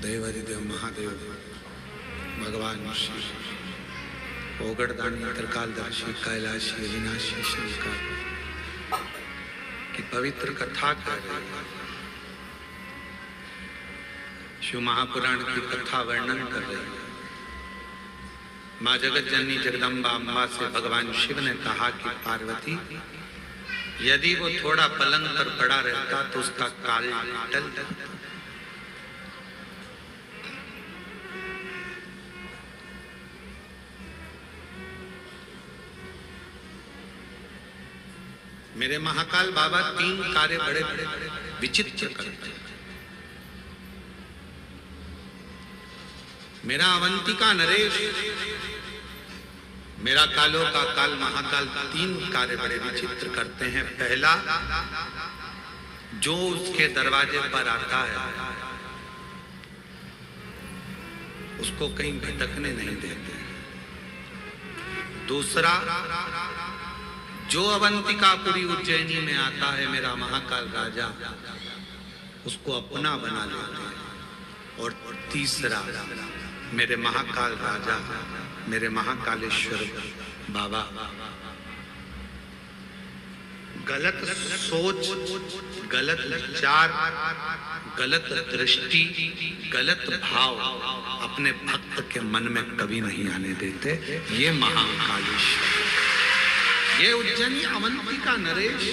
देवादिदेव महादेव भगवान शिव ओगड़दानी त्रिकालदर्शी कैलाशी अविनाशी शंकर की पवित्र कथा कर रहे हैं। शिव महापुराण की कथा वर्णन कर रहे हैं। माँ जगत जननी जगदम्बा अम्बा से भगवान शिव ने कहा कि पार्वती, यदि वो थोड़ा पलंग पर पड़ा रहता तो उसका काल टल जाता। मेरे महाकाल बाबा 3 कार्य बड़े बड़े विचित्र करते हैं। मेरा अवंतिका नरेश, मेरा कालों का काल महाकाल 3 कार्य बड़े विचित्र करते हैं। पहला, जो उसके दरवाजे पर आता है उसको कहीं भटकने नहीं देते। दूसरा, जो अवंतिकापुरी उज्जैनी में आता है मेरा महाकाल राजा, उसको अपना बना लेते हैं। और तीसरा, मेरे महाकाल राजा, मेरे महाकालेश्वर बाबा गलत सोच, गलत विचार, गलत दृष्टि, गलत भाव अपने भक्त के मन में कभी नहीं आने देते। ये महाकालेश्वर, ये उज्जैनी अवंतिका नरेश,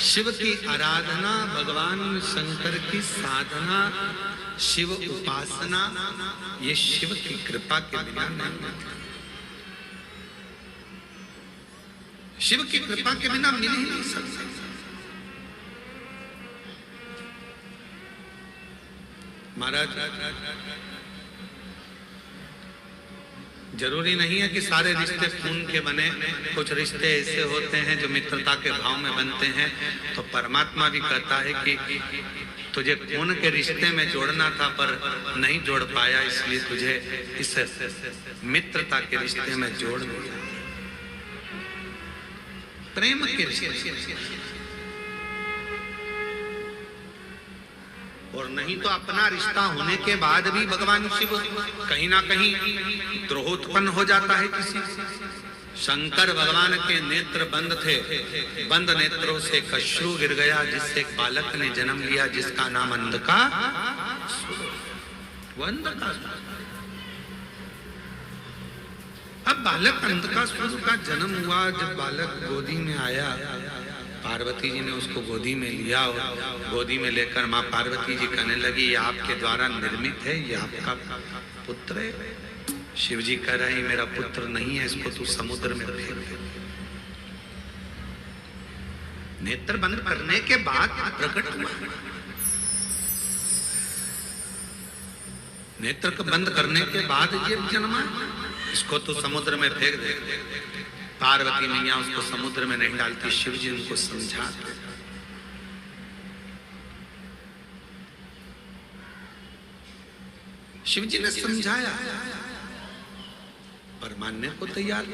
शिव की आराधना, भगवान शंकर की साधना, शिव उपासना, ये शिव की कृपा के बिना नहीं होता। शिव की कृपा के बिना मिल ही नहीं सकता। महाराज, जरूरी नहीं है कि सारे रिश्ते खून के बने, कुछ रिश्ते ऐसे होते हैं जो मित्रता के भाव में बनते हैं। तो परमात्मा भी कहता है कि तुझे खून के रिश्ते में जोड़ना था पर नहीं जोड़ पाया, इसलिए तुझे इस मित्रता के रिश्ते में जोड़ दिया, प्रेम के रिश्ते। और नहीं तो अपना रिश्ता होने के बाद भी भगवान शिव कहीं ना कहीं द्रोह उत्पन्न हो जाता है किसी। शंकर भगवान के नेत्र बंद थे, बंद नेत्रों से कश्रु गिर गया, जिससे एक बालक ने जन्म लिया जिसका नाम अंधकासुर। अब बालक अंधकासुर का जन्म हुआ। जब बालक गोदी में आया, पार्वती जी ने उसको गोदी में लिया और गोदी में लेकर माँ पार्वती जी कहने लगी, ये आपके द्वारा निर्मित है, ये आपका पुत्र है। शिव जी कह रहे हैं मेरा पुत्र नहीं है, इसको तू समुद्र में फेंक दे। नेत्र बंद करने के बाद प्रकट हुआ। नेत्र को बंद करने के बाद ये जन्मा, इसको तू समुद्र में फेंक दे। पार्वती मैया उसको समुद्र में नहीं डालती, शिव जी उनको समझाते। शिव जी ने समझाया पर मानने को तैयार।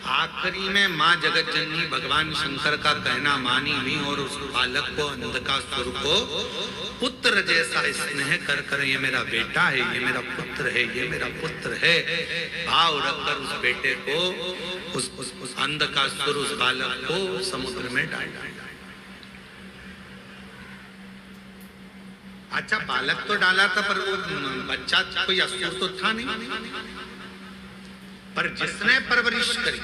आखिरी में माँ जगत जननी भगवान शंकर का कहना मानी हुई और उस बालक को, अंधकासुर को पुत्र जैसा स्नेह कर कर ये मेरा बेटा है, ये मेरा पुत्र है, ये मेरा पुत्र है भाव रखकर उस बेटे को, उस अंधकासुर, उस बालक को समुद्र में डाल दिया। अच्छा, बालक तो डाला था पर वो बच्चा कोई असुर तो था नहीं, पर जिसने परवरिश करी,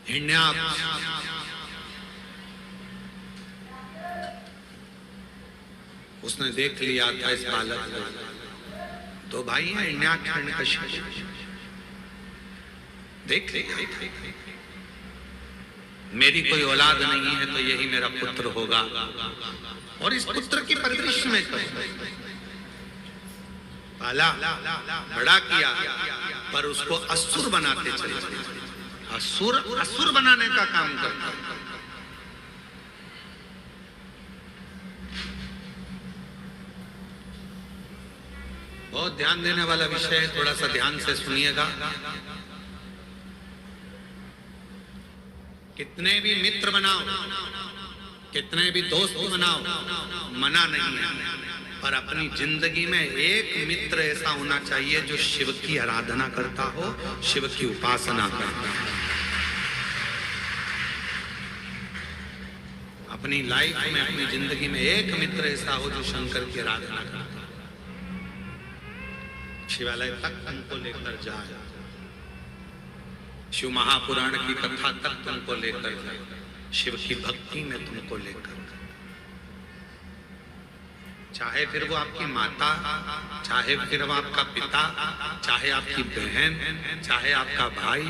हिरण्याक्ष, उसने देख लिया था इस बालक को। दो भाई हैं, हिरण्याक्ष हिरण्यकशिपु, देख लिया मेरी कोई औलाद नहीं है तो यही मेरा पुत्र होगा। और इस पुत्र की परवरिश में पाला, बड़ा किया, पर उसको असुर बनाते चले। असुर बनाने का काम करता। बहुत ध्यान देने वाला विषय है, थोड़ा सा ध्यान से सुनिएगा। कितने भी मित्र बनाओ, कितने भी दोस्त बनाओ, मना नहीं है, पर अपनी जिंदगी में एक मित्र ऐसा होना चाहिए जो शिव की आराधना करता हो, शिव की उपासना करता हो। अपनी लाइफ में, अपनी जिंदगी में एक मित्र ऐसा हो जो शंकर की आराधना करता हो, शिवालय तक तुमको लेकर जाए, शिव महापुराण की कथा तक तुमको लेकर जाए, शिव की भक्ति में तुमको लेकर, चाहे फिर वो आपकी माता, चाहे फिर वो आपका पिता, चाहे आपकी बहन, चाहे आपका भाई,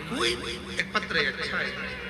कोई एक पत्र अच्छा है।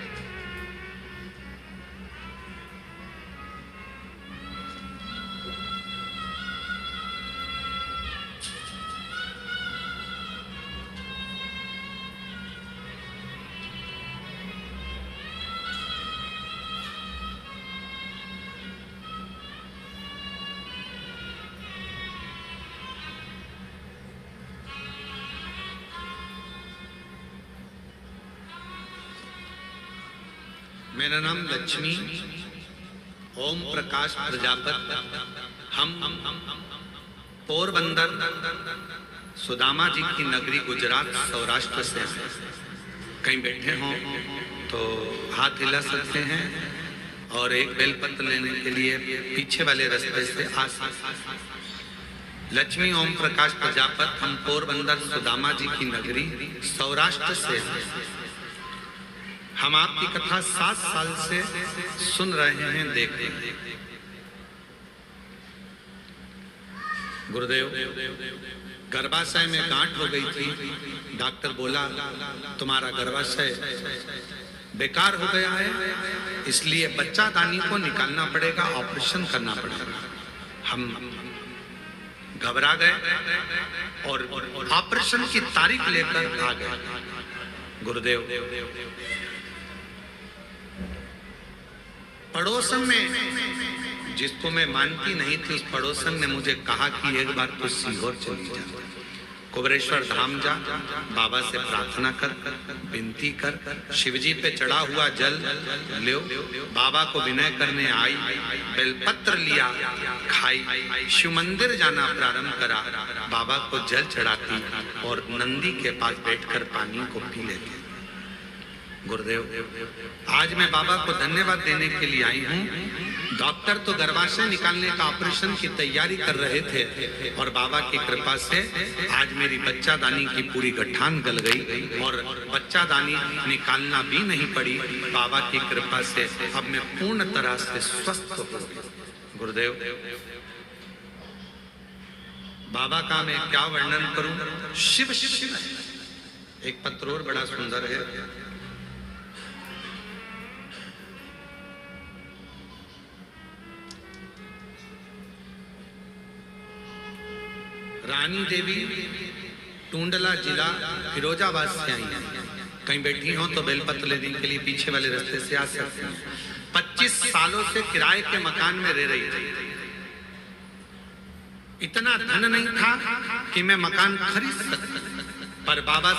मेरा नाम लक्ष्मी ओम प्रकाश प्रजापति, हम पोरबंदर सुदामा जी की नगरी गुजरात सौराष्ट्र से हैं। कहीं बैठे हों तो हाथ हिला सकते हैं और एक बेलपत्र लेने के लिए पीछे वाले रास्ते से आ सकते हैं। लक्ष्मी ओम प्रकाश प्रजापति, हम पोरबंदर सुदामा जी की नगरी सौराष्ट्र से हैं। हम आपकी कथा 7 साल से सुन रहे हैं, देख रहे हैं। गुरुदेव, गर्भाशय में गांठ हो गई थी। डॉक्टर बोला तुम्हारा गर्भाशय बेकार हो गया है, इसलिए बच्चा दानी को निकालना पड़ेगा, ऑपरेशन करना पड़ेगा। हम घबरा गए और ऑपरेशन की तारीख लेकर आ गए। गुरुदेव, पड़ोसन में जिसको मैं मानती नहीं थी, उस पड़ोसन ने मुझे कहा कि एक बार तो सीहोर चली जा, कुबरेश्वर धाम जा, बाबा से प्रार्थना कर, विनती कर, शिवजी पे चढ़ा हुआ जल लो। बाबा को विनय करने आई, बेलपत्र लिया, खाई, शिव मंदिर जाना प्रारंभ करा, बाबा को जल चढ़ाती और नंदी के पास बैठकर पानी को पी लेती। गुरुदेव, आज मैं बाबा को धन्यवाद देने के लिए आई हूँ। डॉक्टर तो गर्भाशय निकालने का ऑपरेशन की तैयारी कर रहे थे और बाबा की कृपा से आज मेरी बच्चा दानी की पूरी गठान गल गई और बच्चा दानी निकालना भी नहीं पड़ी। बाबा की कृपा से अब मैं पूर्ण तरह से स्वस्थ हो गया। गुरुदेव, बाबा का मैं क्या वर्णन करूं? शिव शिव। एक पत्र और बड़ा सुंदर है। रानी देवी, टूंडला जिला फिरोजाबाद से आई हैं। कहीं बैठी हो तो बेलपत्र लेने के लिए पीछे वाले रास्ते से आ सकते हैं। 25 सालों से किराए के मकान में रह रही थी। इतना धन नहीं था कि मैं मकान खरीद सकता, पर बाबा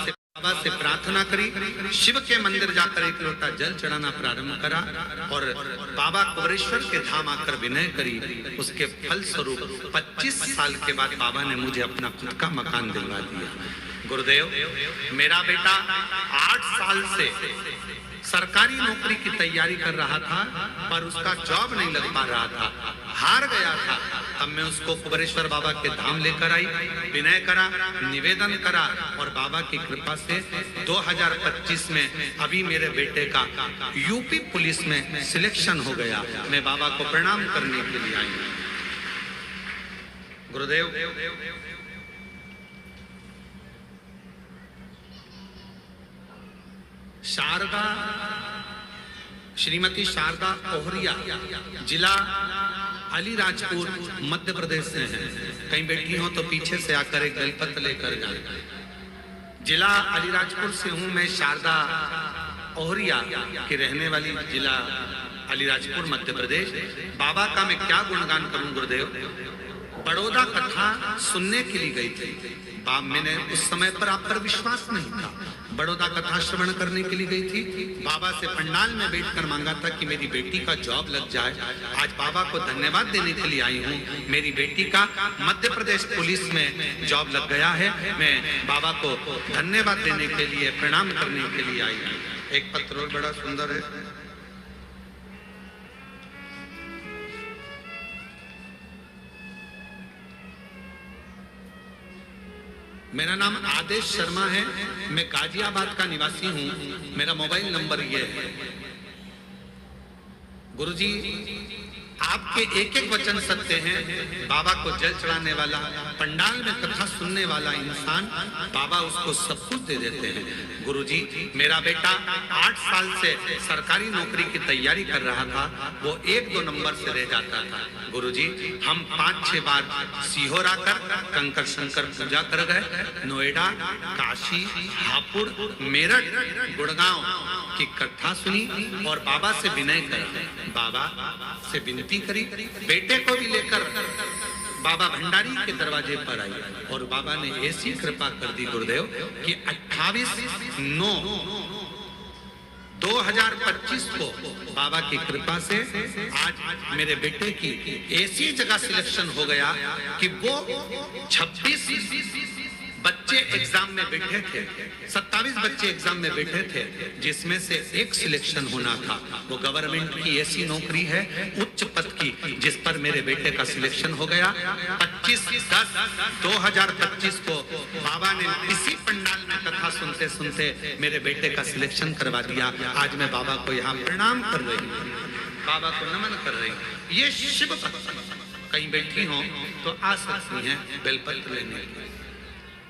से प्रार्थना करी, शिव के मंदिर जाकर एक लोटा जल चढ़ाना प्रारंभ करा और बाबा कुबरेश्वर के धाम आकर विनय करी। उसके फल स्वरूप 25 साल के बाद बाबा ने मुझे अपना खुद का मकान दिलवा दिया। गुरुदेव, मेरा बेटा 8 साल से सरकारी नौकरी की तैयारी कर रहा था, पर उसका जॉब नहीं लग पा रहा था, हार गया था। तब मैं उसको कुबरेश्वर बाबा के धाम लेकर आई, विनय करा, निवेदन करा और बाबा की कृपा से 2025 में अभी मेरे बेटे का यूपी पुलिस में सिलेक्शन हो गया। मैं बाबा को प्रणाम करने के लिए आई। गुरुदेव, शारदा, श्रीमती शारदा ओहरिया, जिला अलीराजपुर मध्य प्रदेश से हैं। कहीं बैठी हो तो पीछे से आकर एक बेलपत्र लेकर जाए। जिला अलीराजपुर से हूं मैं, शारदा ओहरिया की रहने वाली, जिला अलीराजपुर मध्य प्रदेश। बाबा का मैं क्या गुणगान करूं? गुरुदेव, बड़ौदा कथा सुनने के लिए गई थी। मैंने उस समय पर आप पर विश्वास नहीं था। बड़ौदा कथा श्रवण करने के लिए गई थी। बाबा से पंडाल में बैठकर मांगा था कि मेरी बेटी का जॉब लग जाए। आज बाबा को धन्यवाद देने के लिए आई हूँ। मेरी बेटी का मध्य प्रदेश पुलिस में जॉब लग गया है। मैं बाबा को धन्यवाद देने के लिए, प्रणाम करने के लिए आई हूँ। एक पत्र और बड़ा सुंदर है। मेरा नाम आदेश शर्मा है, मैं गाजियाबाद का निवासी हूं। मेरा मोबाइल नंबर ये है। गुरुजी, आपके एक एक वचन सत्य हैं। बाबा को जल चढ़ाने वाला, पंडाल में कथा सुनने वाला इंसान, बाबा उसको सब कुछ दे देते हैं। गुरुजी, मेरा बेटा 8 साल से सरकारी नौकरी की तैयारी कर रहा था, वो 1-2 नंबर से रह जाता था। गुरुजी, हम 5-6 बार सीहोर आकर कंकर शंकर पूजा कर गए। नोएडा, काशी, हापुड़, मेरठ, गुड़गांव की कथा सुनी और बाबा से विनय करा, बाबा से विनती करी। बेटे को भी लेकर बाबा भंडारी के दरवाजे पर आई और बाबा ने ऐसी कृपा कर दी गुरुदेव कि 28/9 2025 को बाबा की कृपा से आज मेरे बेटे की ऐसी जगह सिलेक्शन हो गया कि वो 26 बच्चे एग्जाम में बैठे थे, 27 बच्चे एग्जाम में बैठे थे, जिसमें से एक सिलेक्शन होना था। वो गवर्नमेंट की ऐसी नौकरी है उच्च पद की जिस पर मेरे बेटे का सिलेक्शन हो गया। 25/10/2025 को बाबा ने इसी पंडाल में कथा सुनते सुनते मेरे बेटे का सिलेक्शन करवा दिया। आज मैं बाबा को यहाँ प्रणाम कर रही हूँ, बाबा को नमन कर रही हूँ। ये शिव भक्त कहीं बैठी हो तो आ सकती हैं बेलपत्र लेने के,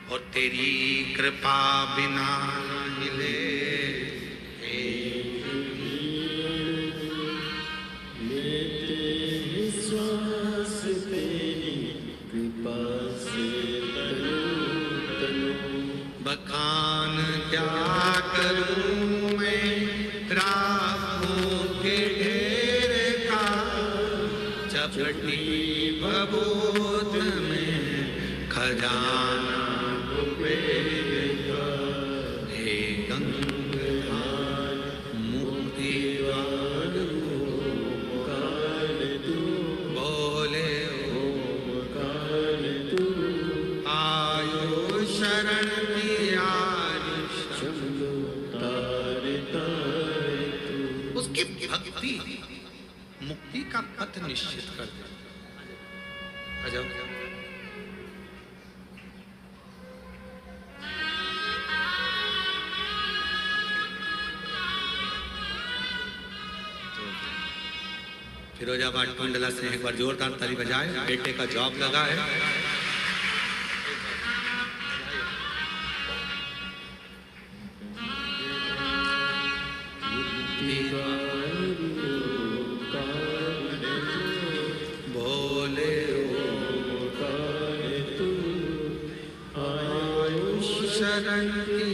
और तेरी कृपा बिना मिले श्वास तेरी कृपा से तनु बखान क्या करूं मैं राहों के ढेर का, चपटी बबूत में खजाना हे गंगाधर मुक्तिवान काल तू बोले काल तू आयो शरण की आयुष। चलो तारे तारे तू। उसकी भक्ति मुक्ति का पथ निश्चित कर दे। अजब फिरोजाबाद टुंडला से एक बार जोरदार ताली बजाए। बेटे का जॉब लगा है। भोले शरण की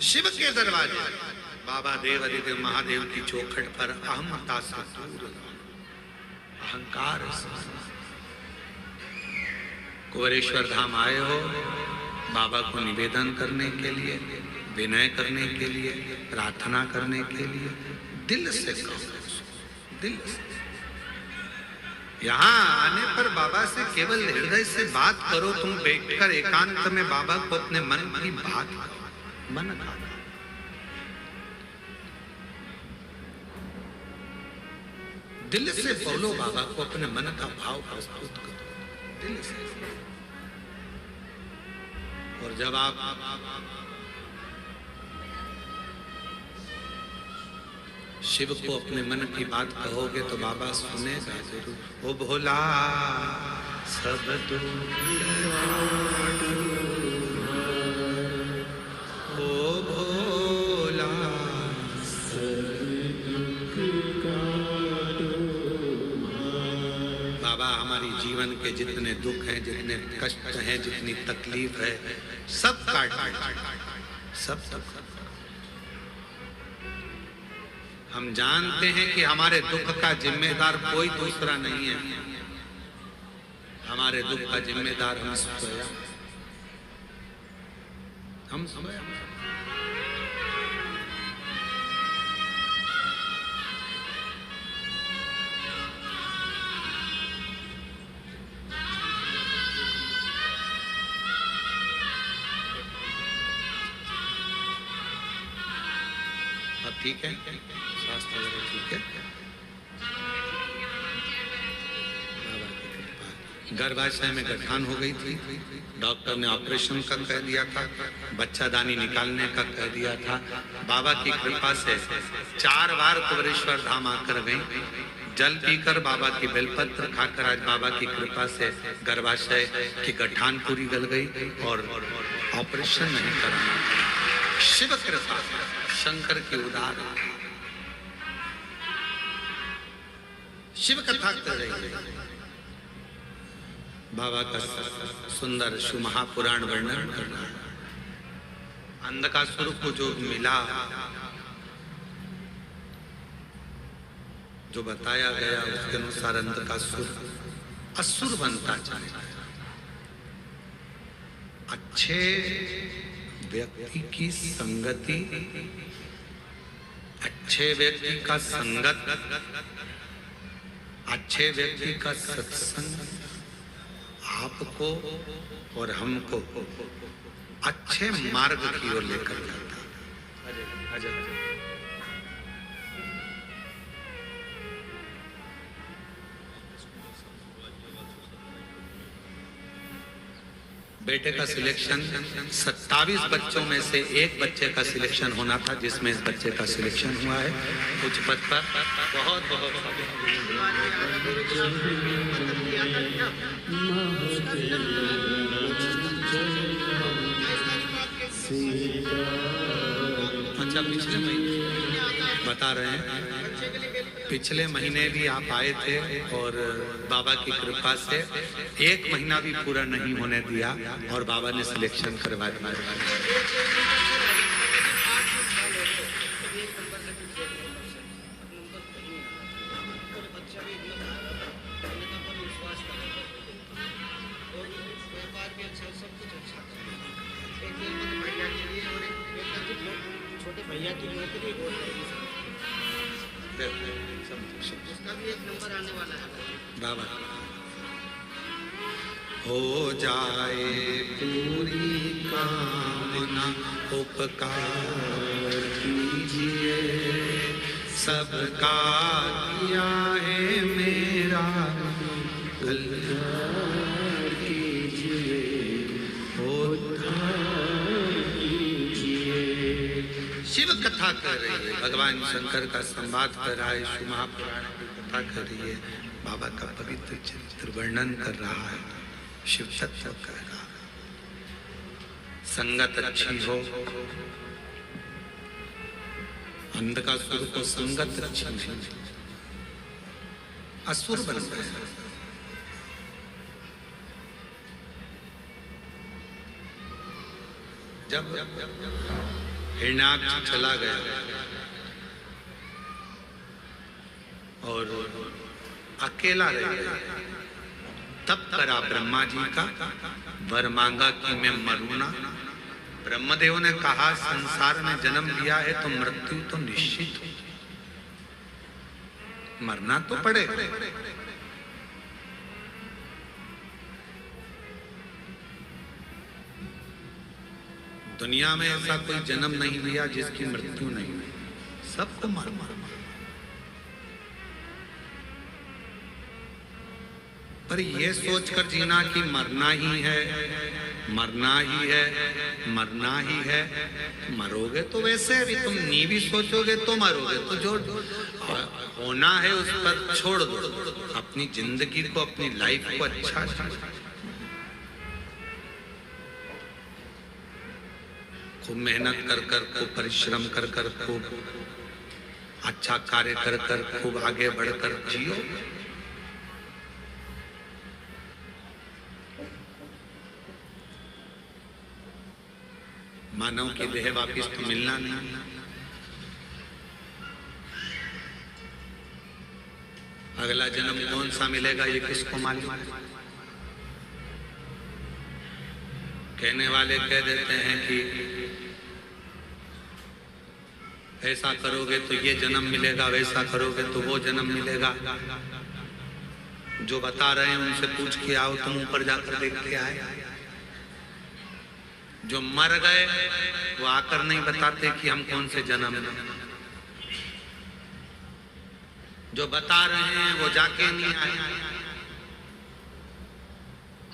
शिव के दरवाजे बाबा देव आदिदेव महादेव की चौखट पर अहमता से दूर, अहंकार से कुंवरेश्वर धाम आए हो बाबा को निवेदन करने के लिए, विनय करने के लिए, प्रार्थना करने के लिए। दिल से कहो, दिल से। यहाँ आने पर बाबा से केवल हृदय से बात करो। तुम बैठकर एकांत में बाबा को अपने मन की बात करो, मन का। दिल से बोलो, बाबा को अपने मन का भाव प्रस्तुत करो दिल से। और जब आप शिव को अपने मन की बात कहोगे तो बाबा सुनेगा जरूर। ओ भोला सब ओ भोला बाबा हमारी जीवन के जितने दुख हैं, जितने कष्ट हैं, जितनी तकलीफ है, सब काट सब। हम जानते हैं कि हमारे दुख का जिम्मेदार कोई दूसरा नहीं है। हमारे दुख का जिम्मेदार हम स्वयं। अब ठीक है, स्वास्थ्य वगैरह ठीक है। गर्भाशय में गठान हो गई थी, डॉक्टर ने ऑपरेशन का कह दिया था, बच्चादानी निकालने का कह दिया था। बाबा की कृपा से 4 बार कुंवरेश्वर धाम आकर गई। जल पीकर, बाबा की बेलपत्र खाकर आज बाबा की कृपा से गर्भाशय की गठान पूरी गल गई और ऑपरेशन नहीं कराना। शिव कृपा, शंकर की उदार। शिव कथा कर रही है, बाबा का सुंदर शिव महापुराण वर्णन करना। अंधकासुर को जो मिला, जो बताया गया उसके अनुसार अंधकासुर असुर बनता चला। अच्छे व्यक्ति की संगति, अच्छे व्यक्ति का संगत, अच्छे व्यक्ति का सत्संग आपको और हमको अच्छे मार्ग की ओर लेकर जाता है। बेटे का सिलेक्शन 27 बच्चों में से एक बच्चे का सिलेक्शन होना था, जिसमें इस बच्चे का सिलेक्शन हुआ है कुछ पद पर। बहुत बहुत अच्छा, पिछले महीने बता रहे हैं, पिछले महीने भी आप आए थे और बाबा की कृपा से 1 महीना भी पूरा नहीं होने दिया और बाबा ने सिलेक्शन करवा दिया। भैया की नौकरी उसका भी 1 नंबर आने वाला है बाबा। हो जाए पूरी कामना उपकार कीजिए, सबका किया है मेरा कल्याण कीजिए, शिव कथा कर रही है, भगवान शंकर का संवाद कर रहा है, शिव महापुराण की कथा कर रही है, बाबा का पवित्र चरित्र वर्णन कर रहा है, शिव तत्व कह रहा है। संगत अच्छी हो, अंधकासुर को संगत अच्छी नहीं, असुर बन गए। जब हिरण्याक्ष चला गया और अकेला रह गया, तब करा ब्रह्मा जी का, वर मांगा कि मैं मरूं ना। ब्रह्मदेव ने कहा संसार में जन्म लिया है तो मृत्यु तो निश्चित हो, मरना तो पड़ेगा। दुनिया में ऐसा कोई जन्म नहीं लिया जिसकी मृत्यु नहीं हुई, सबको मर मर पर यह सोचकर जीना कि मरना ही है, मरना ही है, मरना ही है। मरोगे तो वैसे भी तुम नी भी सोचोगे तो मरोगे, तो जो होना है उस पर छोड़ दो, अपनी जिंदगी को, अपनी लाइफ को अच्छा खूब मेहनत कर कर, खूब परिश्रम कर कर, खूब अच्छा कार्य कर कर, खूब आगे बढ़कर जियो। मानव की देह वापिस तो मिलना नहीं, अगला जन्म कौन सा मिलेगा ये किसको मालूम। कहने वाले कह देते हैं कि ऐसा करोगे तो ये जन्म मिलेगा, वैसा करोगे तो वो जन्म मिलेगा। जो बता रहे हैं उनसे पूछ के आओ, तुम ऊपर जाकर देख के आए। जो मर गए वो आकर नहीं बताते कि हम कौन से जन्म में। जो बता रहे हैं वो जाके नहीं आए।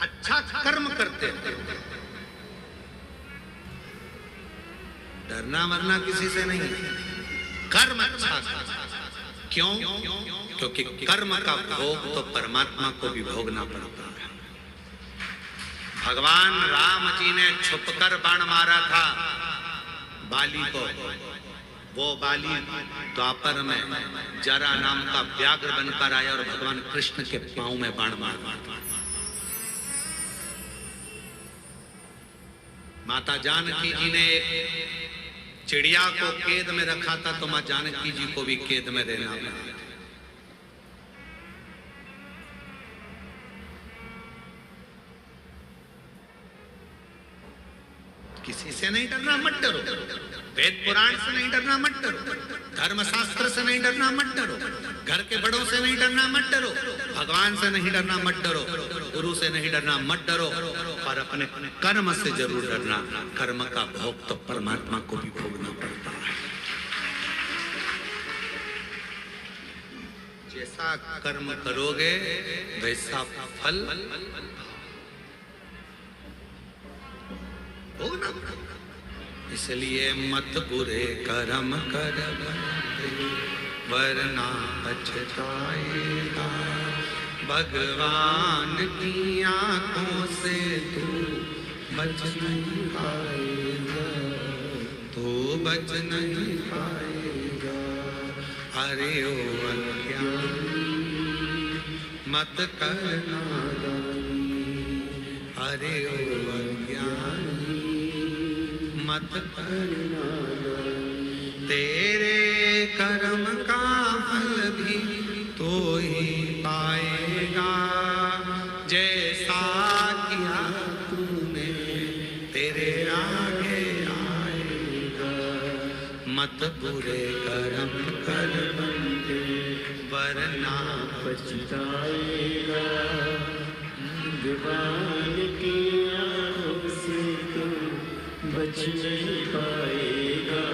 अच्छा कर्म करते हैं, डरना मरना किसी से नहीं, कर्म अच्छा। क्यों? क्योंकि कर्म का भोग तो परमात्मा को भी भोगना पड़ता है। भगवान राम जी ने छुपकर बाण मारा था बाली को। वो बाली द्वापर में जरा नाम का व्याघ्र बनकर आया और भगवान कृष्ण के पांव में बाण मार मारा। माता जानकी जी ने चिड़िया को कैद में रखा था, तो मां जानकी जी को भी कैद में रहना पड़ा। किसी से नहीं डरना, मत डरो। वेद पुराण से नहीं डरना, मत डरो। धर्मशास्त्र से नहीं डरना, मत डरो। घर के बड़ों से नहीं डरना, मत डरो। भगवान से नहीं डरना, मत डरो। गुरु से नहीं डरना, मत डरो। पर अपने कर्म से जरूर डरना। कर्म का भोग तो परमात्मा को भी भोगना पड़ता है। जैसा कर्म करोगे वैसा फल भोगना पड़ेगा। इसलिए मत बुरे कर्म कर वरना पछताएगा। भगवान की आंखों से तू बच नहीं पाएगा, तू बच नहीं पाएगा। अरे ओ अज्ञानी मत करना दानी, अरे ओ अज्ञानी मत करना दानी। तेरे कर्म का फल भी तो ही पाएगा, जैसा किया तूने तेरे आगे आएगा। मत बुरे कर्म कर बंदे वरना पछताएगा। भगवान की आँखों से तू बच नहीं पाएगा,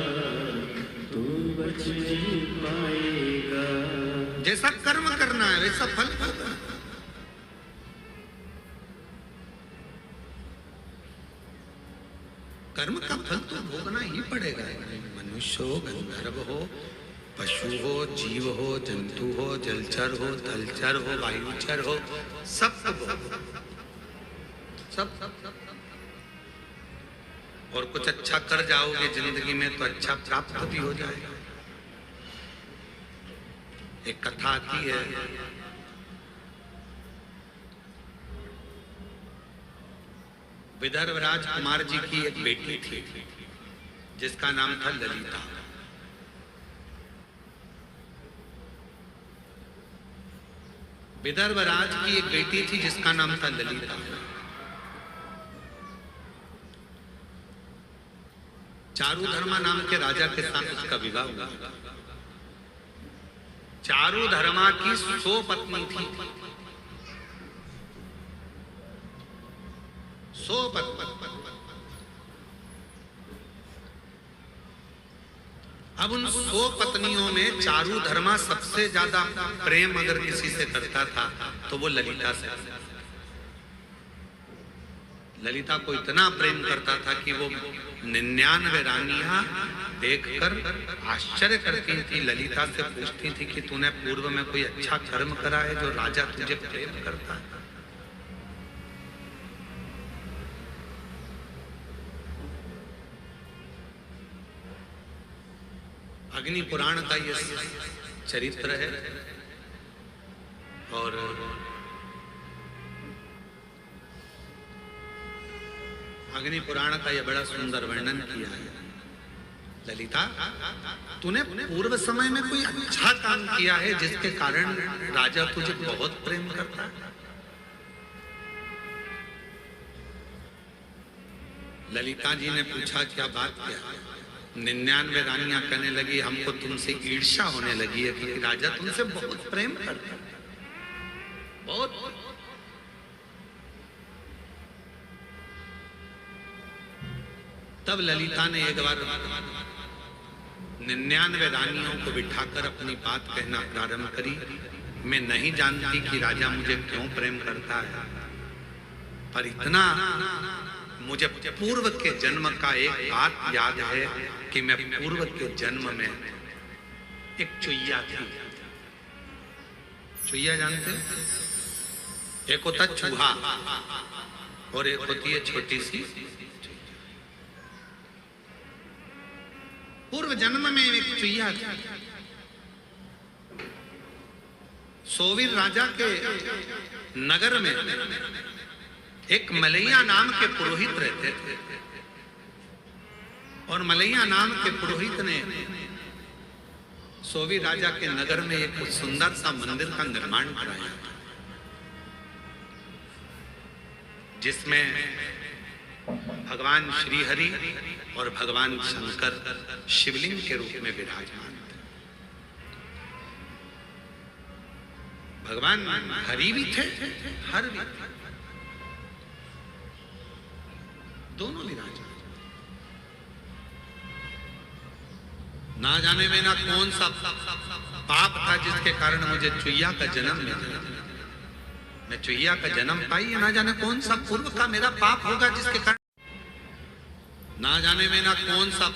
तू बच नहीं पाएगा। जैसा कर्म करना है वैसा फल होगा। कर्म का फल तो भोगना ही पड़ेगा। मनुष्य हो, गंधर्व हो, पशु हो, जीव हो, जंतु हो, जलचर हो, थलचर हो, वायुचर हो, सब सब। और कुछ अच्छा कर जाओगे जिंदगी में तो अच्छा प्राप्त भी हो जाएगा। एक कथा आती है, विदर्भ राजकुमार जी की एक बेटी थी जिसका नाम था ललिता। विदर्भ राज की एक बेटी थी जिसका नाम था ललिता। चारुधर्मा नाम के राजा के साथ उसका विवाह हुआ। चारुधर्मा की 100 पत्नी थी, 100 पत्नी। अब उन 100 पत्नियों में चारुधर्मा सबसे ज्यादा प्रेम अगर किसी से करता था तो वो ललिता से। ललिता को इतना प्रेम करता था कि वो 99 रानियां देखकर आश्चर्य करती थी। ललिता से पूछती थी कि तूने पूर्व में कोई अच्छा कर्म करा है जो राजा तुझे प्रेम करता है? अग्नि पुराण का ये चरित्र है और अग्नि पुराण का यह बड़ा सुंदर वर्णन किया है। ललिता, तूने पूर्व समय में कोई अच्छा काम किया है जिसके कारण राजा तुझे बहुत प्रेम करता है? ललिता जी ने पूछा, क्या बात क्या? 99 रानियां कहने लगी, हमको तुमसे ईर्ष्या होने लगी है कि राजा तुमसे बहुत प्रेम करता है, बहुत। तब ललिता ने एक बार 99 रानियों को बिठाकर अपनी बात कहना प्रारंभ करी। मैं नहीं जानती कि राजा मुझे क्यों प्रेम करता है, पर इतना मुझे पूर्व के जन्म का एक बात याद है कि मैं पूर्व के जन्म में एक चुईया थी। चुईया जानते हो? एक होता चूहा और एक होती है छोटी सी। पूर्व जन्म में एक चुईया थी। सोवीर राजा के नगर में एक मलैया नाम के पुरोहित रहते थे और मलैया नाम के पुरोहित ने सोवीर राजा के नगर में एक सुंदर सा मंदिर का निर्माण कराया जिसमें भगवान श्री हरि और भगवान शंकर शिवलिंग के रूप में विराजमान थे। भगवान हरि भी थे, हर भी थे, दोनों विराजमान। ना जाने में ना कौन सा पाप था जिसके कारण मुझे चुईया का जन्म मिला। मैं चुईया का जन्म पाई, ना जाने कौन सा पूर्व का मेरा पाप होगा जिसके कारण, ना जाने में ना कौन सा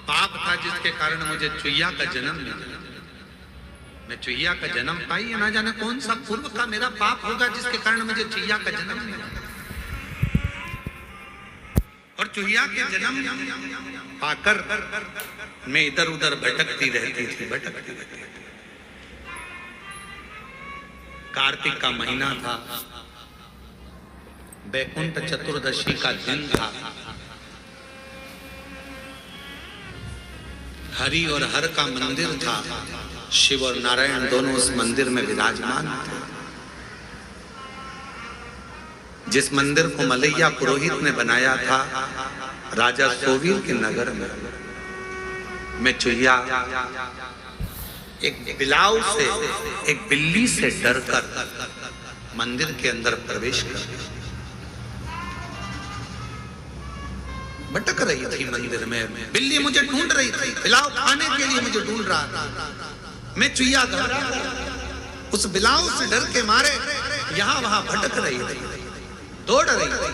पाप था जिसके कारण मुझे चुईया का जन्म मिला। मैं चुईया का जन्म पाई, ना जाने कौन सा पूर्व का मेरा पाप होगा जिसके कारण मुझे चुईया का जन्म मिला। और चुईया के जन्म पाकर मैं इधर उधर भटकती रहती थी। कार्तिक का महीना था, बैकुंठ चतुर्दशी का दिन था। हरि और हर का मंदिर था। शिव और नारायण दोनों उस मंदिर में विराजमान थे। जिस मंदिर को मलैया पुरोहित ने बनाया था राजा सोवीर के नगर में, मैं चुईया एक बिलाव से, एक बिल्ली से डरकर मंदिर के अंदर प्रवेश कर गई। भटक रही थी मंदिर में, बिल्ली मुझे ढूंढ रही थी, बिलाव खाने के लिए मुझे ढूंढ रहा था। मैं चुईया उस बिलाव से डर के मारे यहां वहां भटक रही थी, दौड़ रही थी।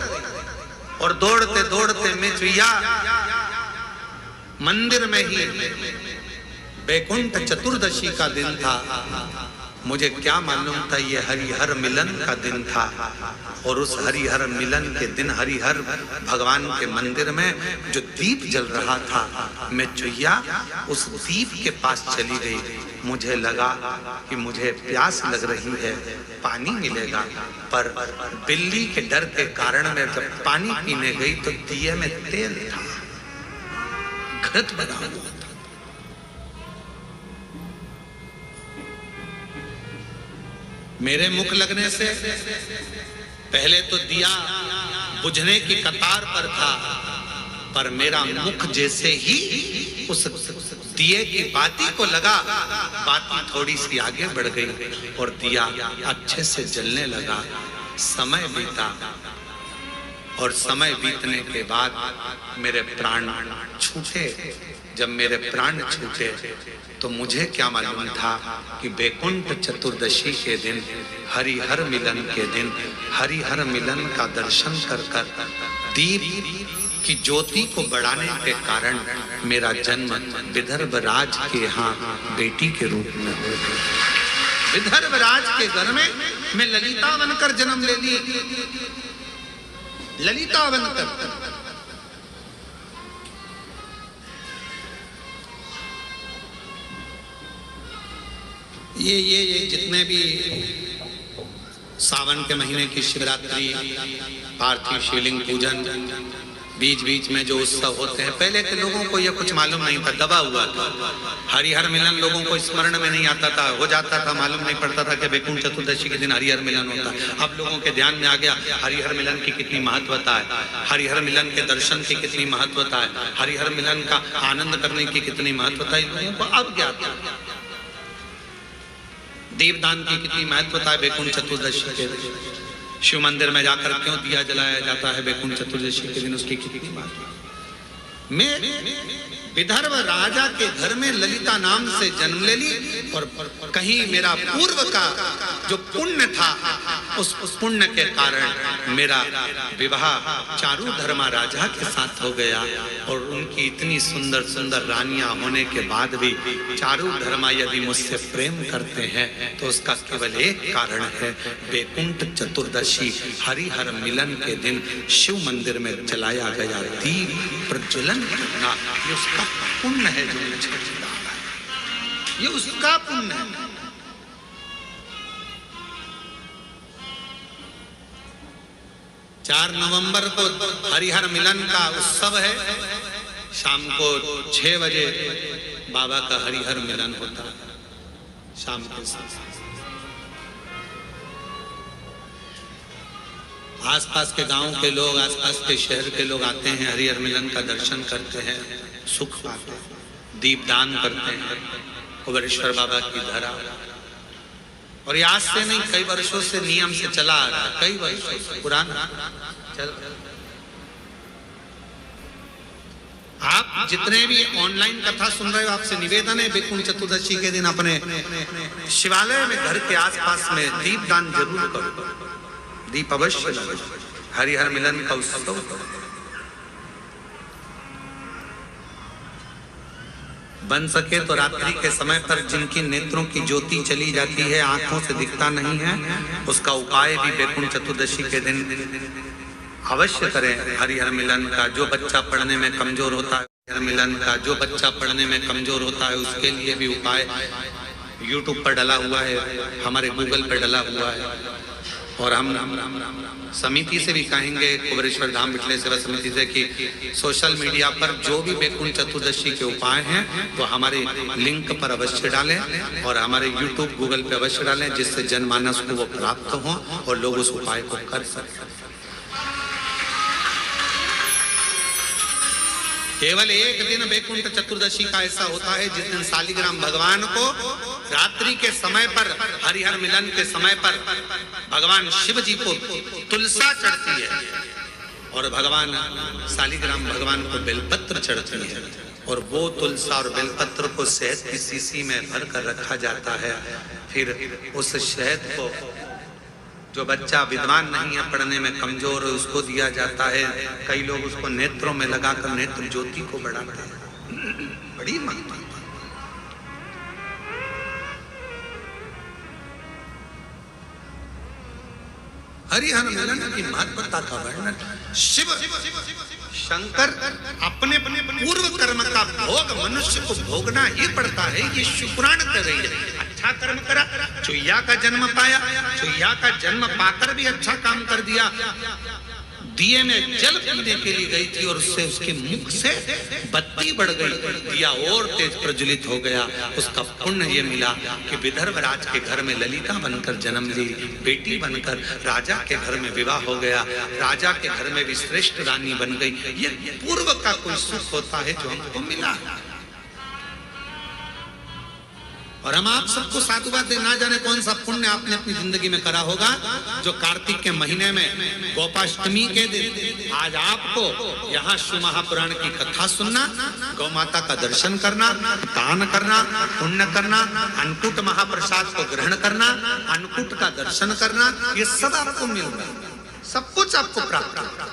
और दौड़ते दौड़ते मैं चुईया मंदिर में ही, बैकुंठ चतुर्दशी का दिन था। मुझे क्या मालूम था ये हरिहर मिलन का दिन था। और उस हरिहर मिलन के दिन हरिहर भगवान के मंदिर में जो दीप जल रहा था, मैं चुईया उस दीप के पास चली गई। मुझे लगा कि मुझे प्यास लग रही है, पानी मिलेगा, पर बिल्ली के डर के कारण मैं जब पानी पीने गई तो दिए में तेल था, घृत बना हुआ था। मेरे मुख लगने से पहले तो दिया बुझने की कतार पर था, पर मेरा मुख जैसे ही उस दिए की बाती को लगा, बाती थोड़ी सी आगे बढ़ गई और दिया अच्छे से जलने लगा। समय बीता और समय बीतने के बाद मेरे प्राण छूटे। जब मेरे प्राण छूटे तो मुझे क्या मालूम था कि बैकुंठ चतुर्दशी के दिन, हरिहर मिलन के दिन, हरिहर मिलन का दर्शन कर कर दीप की ज्योति को बढ़ाने के कारण मेरा जन्म विदर्भ राज के यहाँ बेटी के रूप में हो गया। विदर्भ राज के घर में मैं ललिता बनकर जन्म ले ली। ललिता बनकर ये जितने भी सावन के महीने की शिवरात्रि, पार्थिव शिवलिंग पूजन, बीच बीच में जो उत्सव होते हैं, पहले के लोगों को ये कुछ मालूम नहीं था, दबा हुआ था। हरिहर मिलन लोगों को स्मरण में नहीं आता था, हो जाता था, मालूम नहीं पड़ता था कि बैकुंठ चतुर्दशी के दिन हरिहर मिलन होता है। अब लोगों के ध्यान में आ गया हरिहर मिलन की कितनी महत्वता है, हरिहर मिलन के दर्शन की कितनी महत्वता है, हरिहर मिलन का आनंद करने की कितनी महत्वता है, लोगों को अब ज्ञात है। दीपदान की कितनी महत्वता है बैकुंठ चतुर्दशी के दिन, शिव मंदिर में जाकर क्यों दिया जलाया जाता है बैकुंठ चतुर्दशी के दिन, उसकी कितनी बात। मैं विदर्भ राजा के घर में ललिता नाम से जन्म ले ली और कहीं मेरा पूर्व का जो पुण्य था, उस पुण्य के कारण मेरा विवाह चारुधर्मा राजा के साथ हो गया। और उनकी इतनी सुंदर सुंदर रानियां होने के बाद भी चारुधर्मा यदि मुझसे प्रेम करते हैं तो उसका केवल एक कारण है, बैकुंठ चतुर्दशी हरिहर मिलन के दिन शिव मंदिर में जलाया गया दीप प्रज्वलन करना, ये उसका पुण्य है जो मुझे मिला है, ये उसका पुण्य है। 4 नवंबर को हरिहर मिलन का उत्सव है। शाम को 6 बजे बाबा का हरिहर मिलन होता है शाम के समय। आसपास के गांव के लोग, आसपास के शहर के लोग आते हैं, हरिहर मिलन का दर्शन करते हैं, सुख पाते हैं, दीपदान करते हैं कुबेरेश्वर बाबा की धरा। और ये आज से नहीं, कई वर्षों से नियम से चला आ रहा है, कई वर्षों से पुराना चल। आप जितने भी ऑनलाइन कथा सुन रहे हो, आपसे निवेदन है वैकुंठ चतुर्दशी के दिन अपने शिवालय में घर के आसपास में दीपदान जरूर करो, दीप अवश्य लगाओ, हरिहर मिलन का उत्सव करो। बन सके तो रात्रि के समय पर जिनकी नेत्रों की ज्योति चली जाती है, आंखों से दिखता नहीं है, उसका उपाय भी वैकुंठ चतुर्दशी के दिन अवश्य करें। हरिहर मिलन का जो बच्चा पढ़ने में कमजोर होता है, हरिहर मिलन का जो बच्चा पढ़ने में कमजोर होता है, उसके लिए भी उपाय यूट्यूब पर डला हुआ है, हमारे गूगल पर डला हुआ है। और हम समिति से भी कहेंगे, कुबेरेश्वर धाम विठले सेवा समिति से, कि सोशल मीडिया पर जो भी वैकुंठ चतुर्दशी के उपाय हैं वो हमारे लिंक पर अवश्य डालें और हमारे यूट्यूब गूगल पे अवश्य डालें, जिससे जनमानस को वो प्राप्त हो और लोग उस उपाय को कर सकें। केवल एक दिन वैकुंठ चतुर्दशी का ऐसा होता है जिस दिन शालिग्राम भगवान को रात्रि के समय पर, हरिहर मिलन के समय पर भगवान शिव जी को तुलसा चढ़ती है और भगवान शालिग्राम भगवान को बेलपत्र चढ़ती है, और वो तुलसा और बेलपत्र को शहद की शीशी में भर कर रखा जाता है। फिर उस शहद को जो बच्चा विद्वान नहीं है, पढ़ने में कमजोर है, उसको दिया जाता है। कई लोग उसको नेत्रों में लगाकर नेत्र ज्योति को बढ़ाते हैं। बड़ी महत्ता। हरिहर मिलन की महत्वता का वर्णन शिव शंकर अपने पूर्व कर्म का भोग मनुष्य को भोगना ही पड़ता है। ये शुक्राण कर रही है, अच्छा कर्म करा, चुईया का जन्म पाया, चुईया का जन्म पाकर भी अच्छा काम कर दिया। दिए में जल पीने के लिए गई थी और उससे उसके मुख से बत्ती बढ़ गई, दिया और तेज प्रज्वलित हो गया। उसका पुण्य ये मिला कि विदर्भ राज के घर में ललिता बनकर जन्म ली, बेटी बनकर राजा के घर में विवाह हो गया, राजा के घर में भी श्रेष्ठ रानी बन गई। ये पूर्व का कोई सुख होता है जो हमको मिला। और हम आप सबको साधुवाद दे, ना जाने कौन सा पुण्य आपने अपनी जिंदगी में करा होगा, जो कार्तिक के महीने में गोपाष्टमी के दिन आज आपको यहाँ शिव महापुराण की कथा सुनना, गौ माता का दर्शन करना, दान करना, पुण्य करना, अन्नकूट महाप्रसाद को ग्रहण करना, अन्नकूट का दर्शन करना, ये सब आपको मिल रहा है, सब कुछ आपको प्राप्त होगा।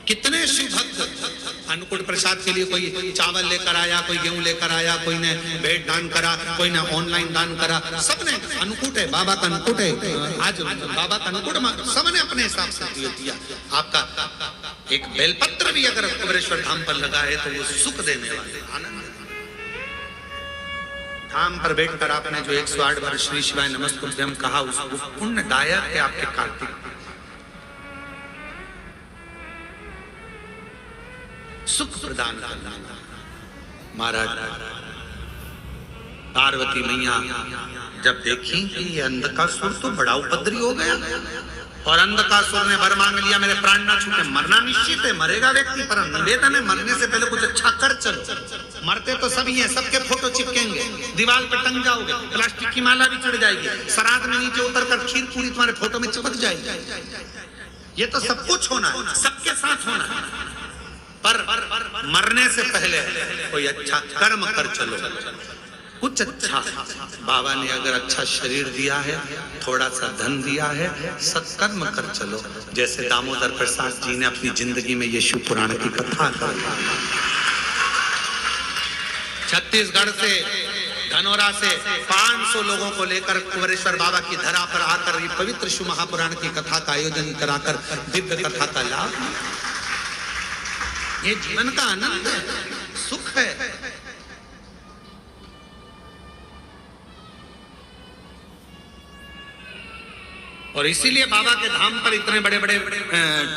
कितने शिव भक्त अन्नकूट प्रसाद के लिए कोई चावल लेकर आया, कोई गेहूं लेकर आया, कोई ने भेंट दान करा, कोई ने ऑनलाइन दान करा, सबने अन्नकूट है, बाबा का अन्नकूट है, आज बाबा का अन्नकूट, सबने अपने हिसाब से दिया। आपका एक बेलपत्र भी अगर कुबेरेश्वर धाम पर लगा है तो वो सुख देने वाले आनंद। धाम पर बैठकर आपने जो 108 बार श्री शिवाय नमस्तुभ्यम कहा, उसको पुण्यदायक है आपके कार्तिक, सुख प्रदान करना। महाराज पार्वती मैया जब देखी कि ये अंधकासुर तो बड़ा उपद्रवी हो गया, और अंधकासुर ने वर मांग लिया, मेरे प्राण ना छूटे, मरना निश्चित है, मरेगा व्यक्ति, पर निवेदन है मरने से पहले कुछ अच्छा कर चलो। मरते तो सभी हैं, सबके फोटो चिपकेंगे, दीवार पे टंग जाओगे, प्लास्टिक की माला भी चढ़ जाएगी, श्राद्ध में नीचे उतर कर खीर पूरी तुम्हारे फोटो में चिपक जाएगी। ये तो सब कुछ होना है, सबके साथ होना है, पर मरने से पहले कोई अच्छा कर्म कर चलो, कुछ अच्छा। बाबा ने अगर अच्छा शरीर दिया है, थोड़ा सा धन दिया है, सत्कर्म कर चलो। जैसे दामोदर प्रसाद जी ने अपनी जिंदगी में ये शिव पुराण की कथा कर, छत्तीसगढ़ से, धनौरा से 500 लोगों को लेकर कुबेरेश्वर बाबा की धरा पर आकर ये पवित्र शिव महापुराण की कथा का आयोजन कराकर दिव्य कथा का लाभ, ये जीवन का आनंद है, सुख है। और इसीलिए बाबा के धाम पर इतने बड़े बड़े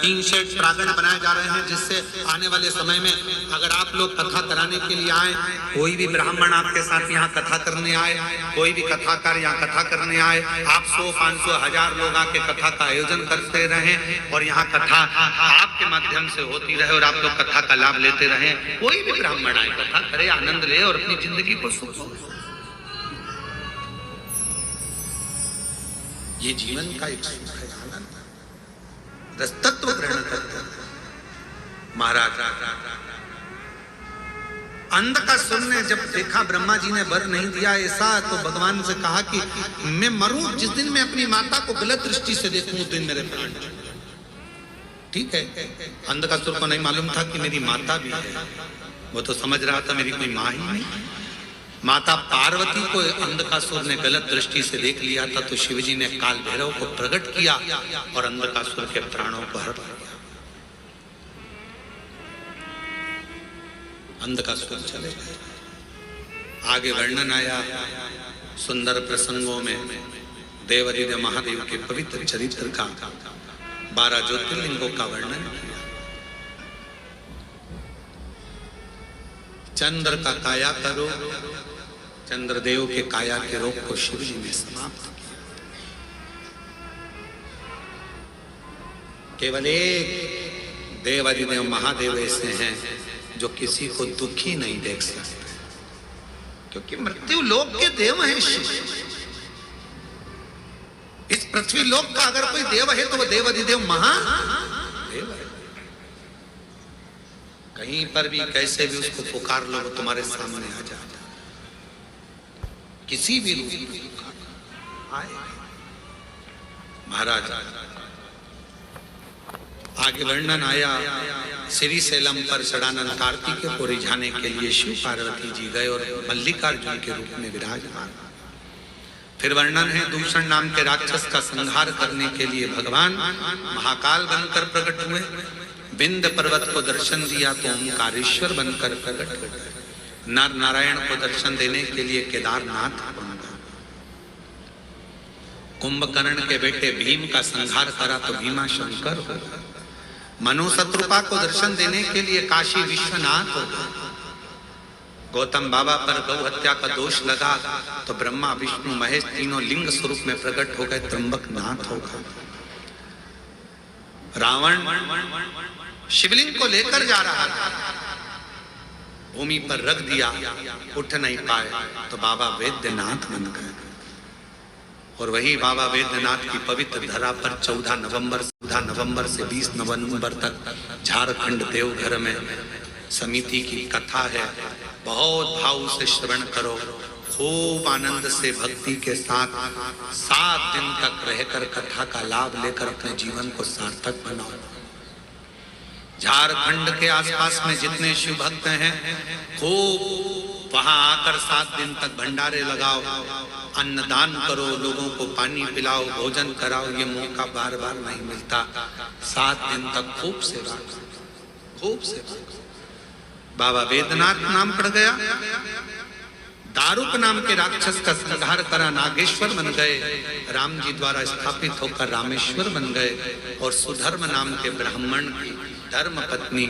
टीन शेड प्रांगण बनाए जा रहे हैं, जिससे आने वाले समय में अगर आप लोग कथा कराने के लिए आए, कोई भी ब्राह्मण आपके साथ यहाँ कथा करने आए, कोई भी कथाकार यहाँ कथा करने आए, आप 100, 500, 1000 लोग आके कथा का आयोजन करते रहें और यहाँ कथा आपके माध्यम से होती रहे और आप लोग कथा का लाभ लेते रहें। कोई भी ब्राह्मण आए, कथा करे, आनंद ले और अपनी जिंदगी को सुख हो। ये जीवन का एक सुख है, आनंद। रसतत्व ग्रहण करते हैं महाराज। अंधकासुर ने जब देखा ब्रह्मा जी ने वर नहीं दिया ऐसा, तो भगवान से कहा कि मैं मरूं, जिस दिन मैं अपनी माता को गलत दृष्टि से देखूं उस दिन मेरे प्राण। ठीक है, अंधकासुर को नहीं मालूम था कि मेरी माता भी है, वो तो समझ रहा था मेरी कोई माँ ही नहीं। माता पार्वती को अंधकासुर ने गलत दृष्टि से देख लिया था, तो शिवजी ने काल भैरव को प्रकट किया और अंधकासुर के प्राणों को हर लिया। अंधकासुर चले गए। आगे वर्णन आया सुंदर प्रसंगों में देवाधिदेव महादेव के पवित्र चरित्र का, 12 ज्योतिर्लिंगों का वर्णन किया। चंद्र का काया करो, चंद्रदेव के काया के रोग को शिव जी ने समाप्त किया। केवल एक देवाधिदेव महादेव ऐसे हैं जो किसी को दुखी नहीं देख सकते, क्योंकि मृत्यु लोक के देव हैं शिव। इस पृथ्वी लोक का अगर कोई देव है तो वो देवाधिदेव महादेव है। कहीं पर भी कैसे भी उसको पुकार लो, वो तुम्हारे सामने आ जाता, किसी भी रूप में आए। महाराज आगे वर्णन आया, श्री सैलम पर षडानंद कार्तिकेय को रिझाने के लिए शिव पार्वती जी गए और मल्लिकार्जुन के रूप में विराजमान। फिर वर्णन है दूषण नाम के राक्षस का संहार करने के लिए भगवान महाकाल बनकर प्रकट हुए। विंध्य पर्वत को दर्शन दिया तो ओंकारेश्वर बनकर प्रकट हुए। नर नारायण को दर्शन देने के लिए केदारनाथ बन गए। कुंभकर्ण के बेटे भीम का संहार करा तो भीमा शंकर हो गए। मनु शत्रुपा को दर्शन देने के लिए काशी विश्वनाथ हो गए। गौतम बाबा पर गौ हत्या का दोष लगा तो ब्रह्मा विष्णु महेश तीनों लिंग स्वरूप में प्रकट हो गए, त्र्यंबकनाथ हो गए। रावण शिवलिंग को लेकर जा रहा था, भूमि पर रख दिया, उठ नहीं पाए तो बाबा वैद्यनाथ बन गए। और वही बाबा वैद्यनाथ की पवित्र धरा पर 14 नवंबर से 20 नवंबर तक झारखंड देवघर में समिति की कथा है। बहुत भाव से श्रवण करो, खूब आनंद से भक्ति के साथ 7 दिन तक रहकर कथा का लाभ लेकर अपने जीवन को सार्थक बनाओ। झारखंड के आसपास में जितने शिव भक्त हैं, खूब वहां आकर 7 दिन तक भंडारे लगाओ, अन्नदान करो, लोगों को पानी पिलाओ, भोजन कराओ। ये मौका बार बार नहीं मिलता। 7 दिन तक खूब सेवा, खूब सेवा। बाबा वेदनाथ नाम पड़ गया। दारुक नाम के राक्षस का संहार करा, नागेश्वर बन गए। राम जी द्वारा स्थापित होकर रामेश्वर बन गए। और सुधर्म नाम के ब्राह्मण की धर्म पत्नी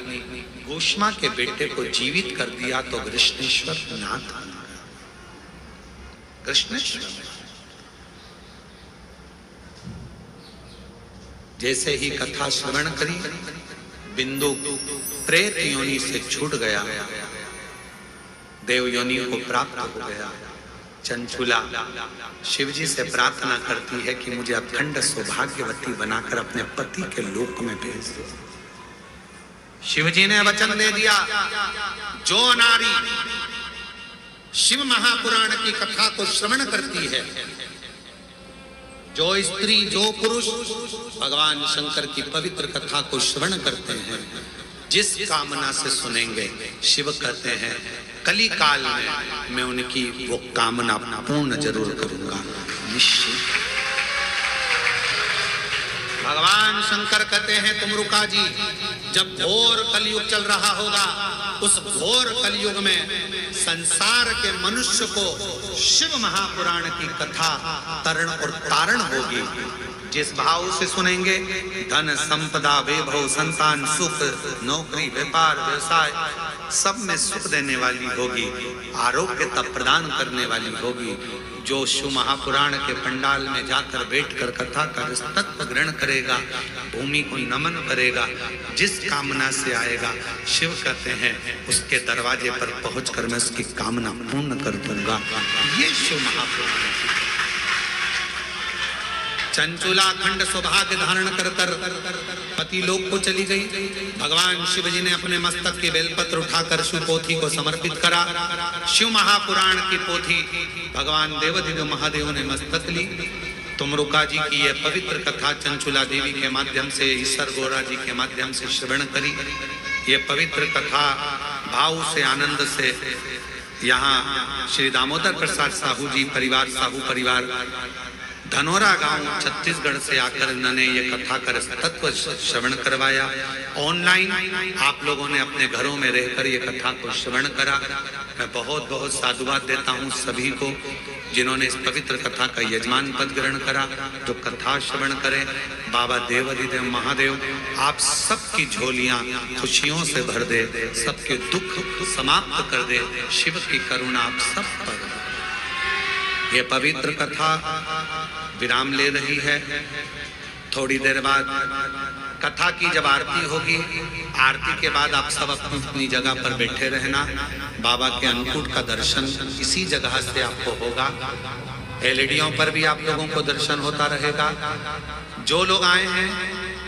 घोषमा के बेटे को जीवित कर दिया तो कृष्णेश्वर नाथ बन गया। कृष्णेश्वर जैसे ही कथा श्रवण करी, बिंदु प्रेत योनि से छूट गया, देव योनि को प्राप्त हो गया। चंचुला शिवजी से प्रार्थना करती है कि मुझे अखंड सौभाग्यवती बनाकर अपने पति के लोक में भेज दो। शिवजी ने वचन दे दिया, जो नारी शिव महापुराण की कथा को श्रवण करती है, जो स्त्री जो पुरुष भगवान शंकर की पवित्र कथा को श्रवण करते हैं, जिस कामना से सुनेंगे, शिव कहते हैं कली काल में मैं उनकी वो कामना पूर्ण जरूर करूंगा, निश्चित। भगवान शंकर कहते हैं तुम रुका जी, जब घोर कलयुग चल रहा होगा उस घोर कलयुग में संसार के मनुष्य को शिव महापुराण की कथा तरण और तारण होगी। जिस भाव से सुनेंगे, धन संपदा वैभव संतान सुख नौकरी व्यापार व्यवसाय सब में सुख देने वाली होगी, आरोग्यता प्रदान करने वाली होगी। जो शिव महापुराण के पंडाल में जाकर बैठकर कथा का तत्व ग्रहण करेगा, भूमि को नमन करेगा, जिस कामना से आएगा, शिव कहते हैं उसके दरवाजे पर पहुंचकर मैं उसकी कामना पूर्ण कर दूंगा। ये शिव महापुराण है। चंचुला खंड सौभाग्य धारण कर पति लोक को चली गई। भगवान शिव जी ने अपने मस्तक के बेलपत्र उठाकर शिव पोथी को समर्पित करा। शिव महापुराण की पोथी भगवान देवदेव महादेव ने मस्तक ली। तुमरुका जी की यह पवित्र कथा चंचुला देवी के माध्यम से, ईश्वर गोरा जी के माध्यम से श्रवण करी। ये पवित्र कथा भाव से आनंद से यहाँ श्री दामोदर प्रसाद साहू जी परिवार, साहू परिवार धनोरा गांव छत्तीसगढ़ से आकर इन्होंने ये कथा कर तत्व श्रवण करवाया। ऑनलाइन आप लोगों ने अपने घरों में रहकर ये कथा को श्रवण करा। मैं बहुत बहुत साधुवाद देता हूँ सभी को जिन्होंने इस पवित्र कथा का यजमान पद ग्रहण करा। जो कथा श्रवण करें, बाबा देवाधिदेव महादेव आप सबकी झोलियां खुशियों से भर दे, सबके दुख समाप्त कर दे। शिव की करुणा आप सब पर। ये पवित्र कथा विराम ले रही है। थोड़ी देर बाद कथा की जब आरती होगी, आरती के बाद आप सब अपनी अपनी जगह पर बैठे रहना। बाबा के अन्नकूट का दर्शन इसी जगह से आपको होगा। एलईडीओं पर भी आप लोगों को दर्शन होता रहेगा। जो लोग आए हैं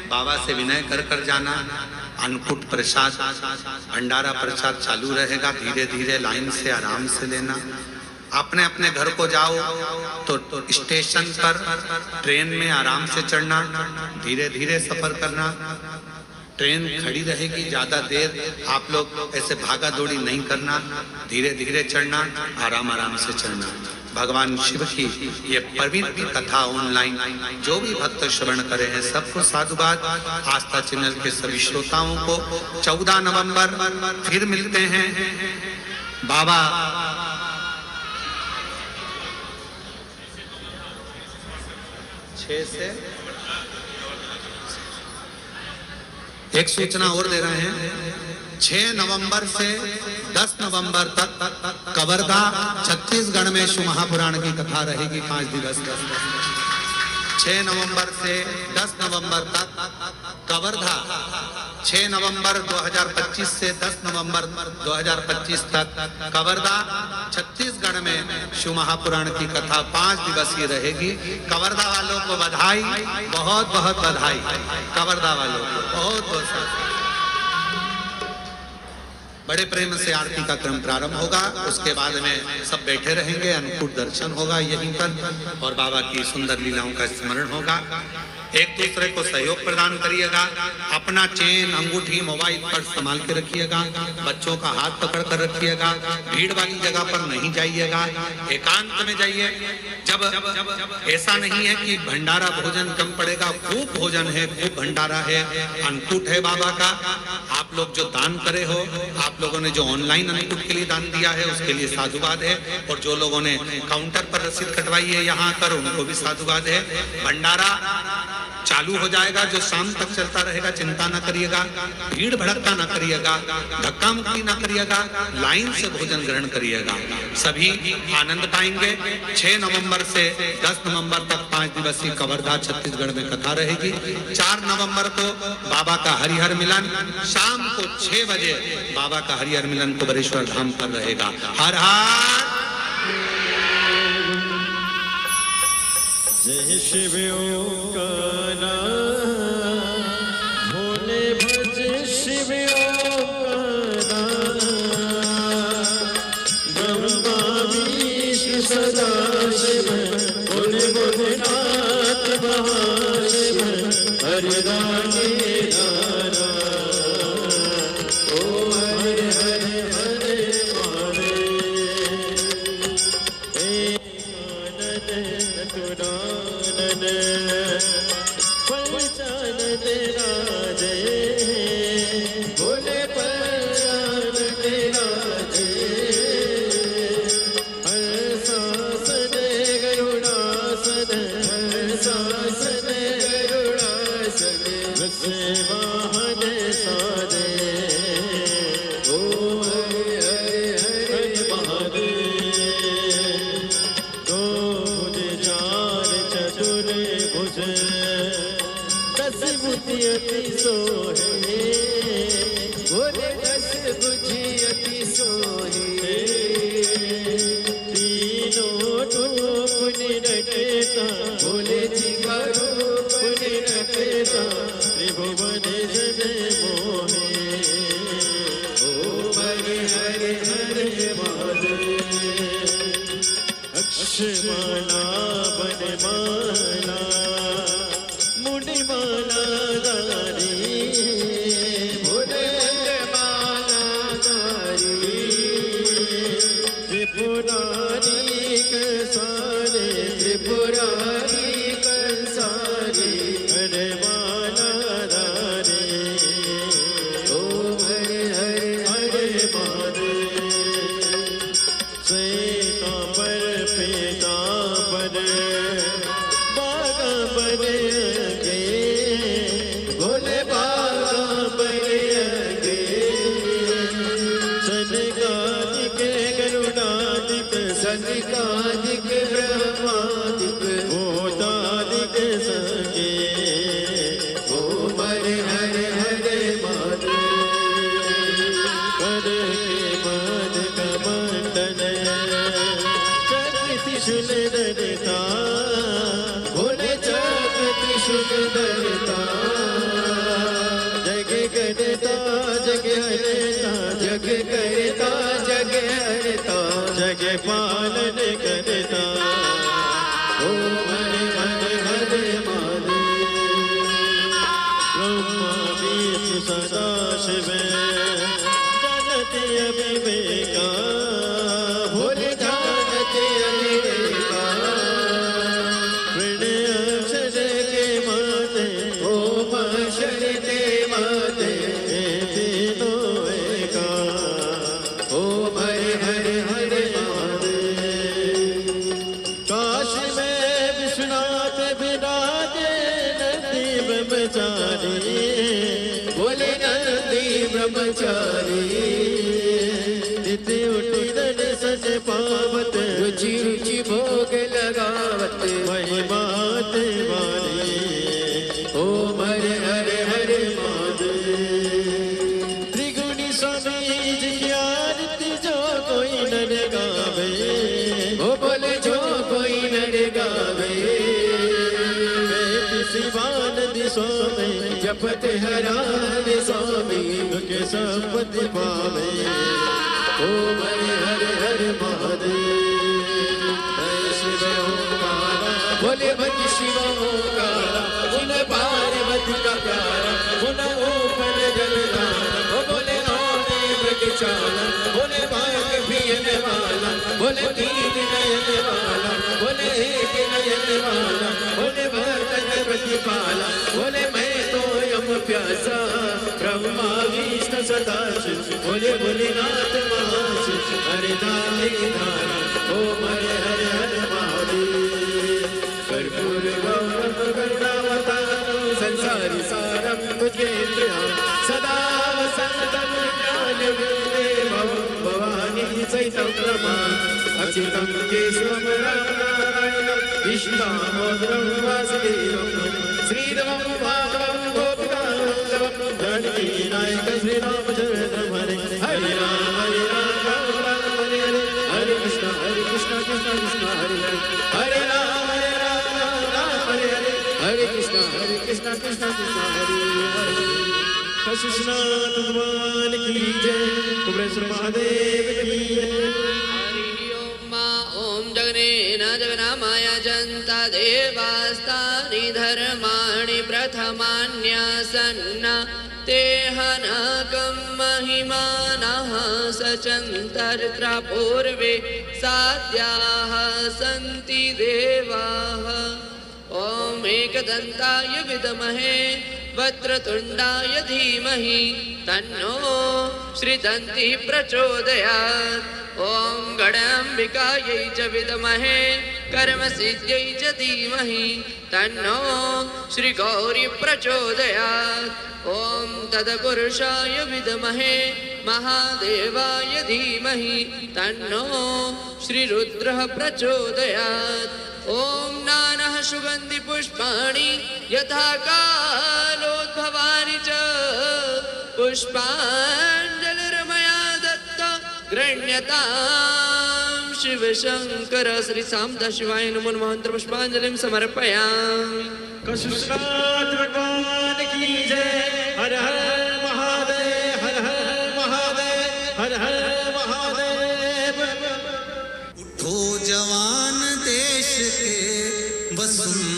बाबा से विनय कर कर जाना। अन्नकूट प्रसाद भंडारा प्रसाद चालू रहेगा। धीरे धीरे लाइन से आराम से लेना। अपने अपने घर को जाओ तो स्टेशन पर ट्रेन में आराम से चढ़ना, धीरे धीरे सफर करना। ट्रेन खड़ी रहेगी, ज्यादा देर आप लोग ऐसे भागा दौड़ी नहीं करना, धीरे धीरे चढ़ना, आराम आराम से चढ़ना। भगवान शिव की ये पवित्र कथा ऑनलाइन जो भी भक्त श्रवण करे हैं सबको साधुवाद। आस्था चैनल के सभी श्रोताओं को 14 नवंबर फिर मिलते हैं। बाबा से एक सूचना और दे रहे हैं। 6 नवंबर से 10 नवंबर तक कवर्धा छत्तीसगढ़ में शिव महापुराण की कथा रहेगी 5 दिवस। 6 नवंबर से 10 नवंबर तक कवर्धा, 6 नवंबर 2025 से 10 नवंबर 2025 तक कवर्धा छत्तीसगढ़ में शिव महापुराण की कथा 5 दिवसीय रहेगी। कवर्धा वालों को बधाई, बहुत बहुत बधाई। कवर्धा वालों को बहुत बहुत बड़े प्रेम से आरती का क्रम प्रारंभ होगा। उसके बाद में सब बैठे रहेंगे, अन्नकूट दर्शन होगा यहीं पर और बाबा की सुंदर लीलाओं का स्मरण होगा। एक दूसरे को सहयोग प्रदान करिएगा। अपना चेन अंगूठी मोबाइल पर संभाल के रखिएगा। बच्चों का हाथ पकड़ कर रखिएगा। भीड़ वाली जगह पर नहीं जाइएगा, एकांत में जाइए। जब ऐसा नहीं है कि भंडारा भोजन कम पड़ेगा, खूब भोजन है, खूब भंडारा है, अन्नकूट है बाबा का। आप लोग जो दान करे हो, आप लोगों ने जो ऑनलाइन अन्नकूट के लिए दान दिया है उसके लिए साधुवाद है, और जो लोगों ने काउंटर पर रसीद कटवाई है यहाँ कर उनको भी साधुवाद है। भंडारा चालू हो जाएगा जो शाम तक चलता रहेगा, चिंता ना करिएगा। भीड़ भड़का ना करिएगा, धक्का मुक्की ना करिएगा, लाइन से भोजन ग्रहण करिएगा। सभी आनंद पाएंगे। 6 नवंबर से 10 नवंबर तक 5 दिवसीय कवर्धा छत्तीसगढ़ में कथा रहेगी। 4 नवंबर को बाबा का हरिहर मिलन शाम को 6 बजे बाबा का हरिहर मिलन कुबेरेश्वर धाम पर रहेगा। हर हर जय शिव का नाम, भोले भज शिव का नाम। ब्रह्मा विष्णु सदा शिव, बोले बोले नाथ महाशिव। हरि राधे राधा, ओ हरे हरे हरे पंचानन राजे, भोले पंचानन से वाहन सारे ओम हरे हरे महादेव। दो भुज चार चतुर भुज 10 बुद्धि अति सोहे बोले 10 बुद्धि अति सोहे तीनों रूप निरखेता बोले जी का रूप निरखेता त्रिभुवन जन मोहे ओम हरे हरे हरे महादेव। अक्षमाला वनमाला मुनिमाला दारी बोले माला नारी त्रिपुरारी सारे त्रिपुरारी कंसारी हरे माला दारी ओम हरे हरे हरे महादेव। श्वेतांबर पीतांबर बागांबर गे बोले बाबा बड़े गे सनकादिक गरुडादिक सनिकादिक ब्रह्मादिक भूतादिक संगे ओम हरे हरे हरे महादेव। कर के मद कमंडल चक्र त्रिशूल धरता बोले चक्र त्रिशूल धरता जग करता जग हरता जग करता जग हरता जग पालन करता ओम हरे हरे हरे महादेव। ब्रह्मा विष्णु सदा शिव जनति अविवेका बोले जानते अविवेका प्रणय अक्षर के माते ओम शरते माते तीनों एका ओम हरे हरे हरे महादेव। काशी में विश्वनाथ विराजे नंदी ब्रह्मचारी बोले नंदी ब्रह्मचारी नित्य उठी दर्शन पावत रुचि रुचि भोग लगावत महिमात वाली ओम हरे हरे हरे महादेव। त्रिगुणी स्वामी जी की आरती जो कोई नर गावे ओ बोले जो कोई नर गावे शिवानंदी स्वामी जपत हरान स्वामी के संपत्ति पावे ओम हरे हरे हरे महादेव। जय शिव ओंकारा बोले भज शिव ओंकारा उन पार्वती का प्यारा उन ऊपर जलधारा ओ बोले आने मृग चाला बोले बाग पियने वाला बोले तीन नयन वाला बोले एक नयन वाला बोले भक्तन प्रतिपाला बोले मैं तो यम प्यासा ब्रह्मा विष्णु सदा शिव बोले भोलेनाथ महाशिव हरिदानी धारा ओम हरे हरे हरे महादेव। कर्पूर गौरम करुणावतारम संसारी सारम भुजेन्द्रिया सदा वसंतम ज्ञान गुरुदेवं भवानी सहितं रमा अच्युतं केशवं रामनारायणं कृष्णदामोदरं वासुदेवं श्रीरामं माधवं गोपिकावल्लभं जानकी नायक श्रीरामचन्द्र हरे हरे राम राम हरे हरे हरे कृष्ण कृष्ण कृष्ण हरे हरे हरे राम राम हरे हरे हरे कृष्ण कृष्ण कृष्ण हरे हरे। कृष्णनाथ भगवान की जय कुबेर महादेव की जय। हरि ओम मा ओम जगनेन जगन्नामाय जन्ता देवास्तानि धर्माणि प्रथमान्यासन्न तेहनकं महिमानः सचन्तर्त्र पूर्वे साध्याः सन्ति देवाः ॐ एकदन्ताय विद्महे वक्रतुण्डाय धीमहि तन्नो श्रीदन्तिः प्रचोदयात् ॐ गणाम्बिकायै च विद्महे कर्म सिद्ध्यै च धीमहि तन्नो श्री गौरी प्रचोदयात्। ओम तत्पुरुषाय विद्महे महादेवाय धीमहि तन्नो श्री रुद्रः प्रचोदयात्। ओम नानः सुगंधि पुष्पाणि यथा कालोद्भवानि च पुष्पाञ्जलिर्मया दत्त गृह्यतां शिव शंकर। श्री सामदा शिवाय नमो नमः। मंत्र पुष्पांजलिं समर्पयामि। कसुनाथ भगवान की जय। हर हर महादेव, हर हर महादेव, हर हर महादेव। उठो जवान देश के वसुंधरा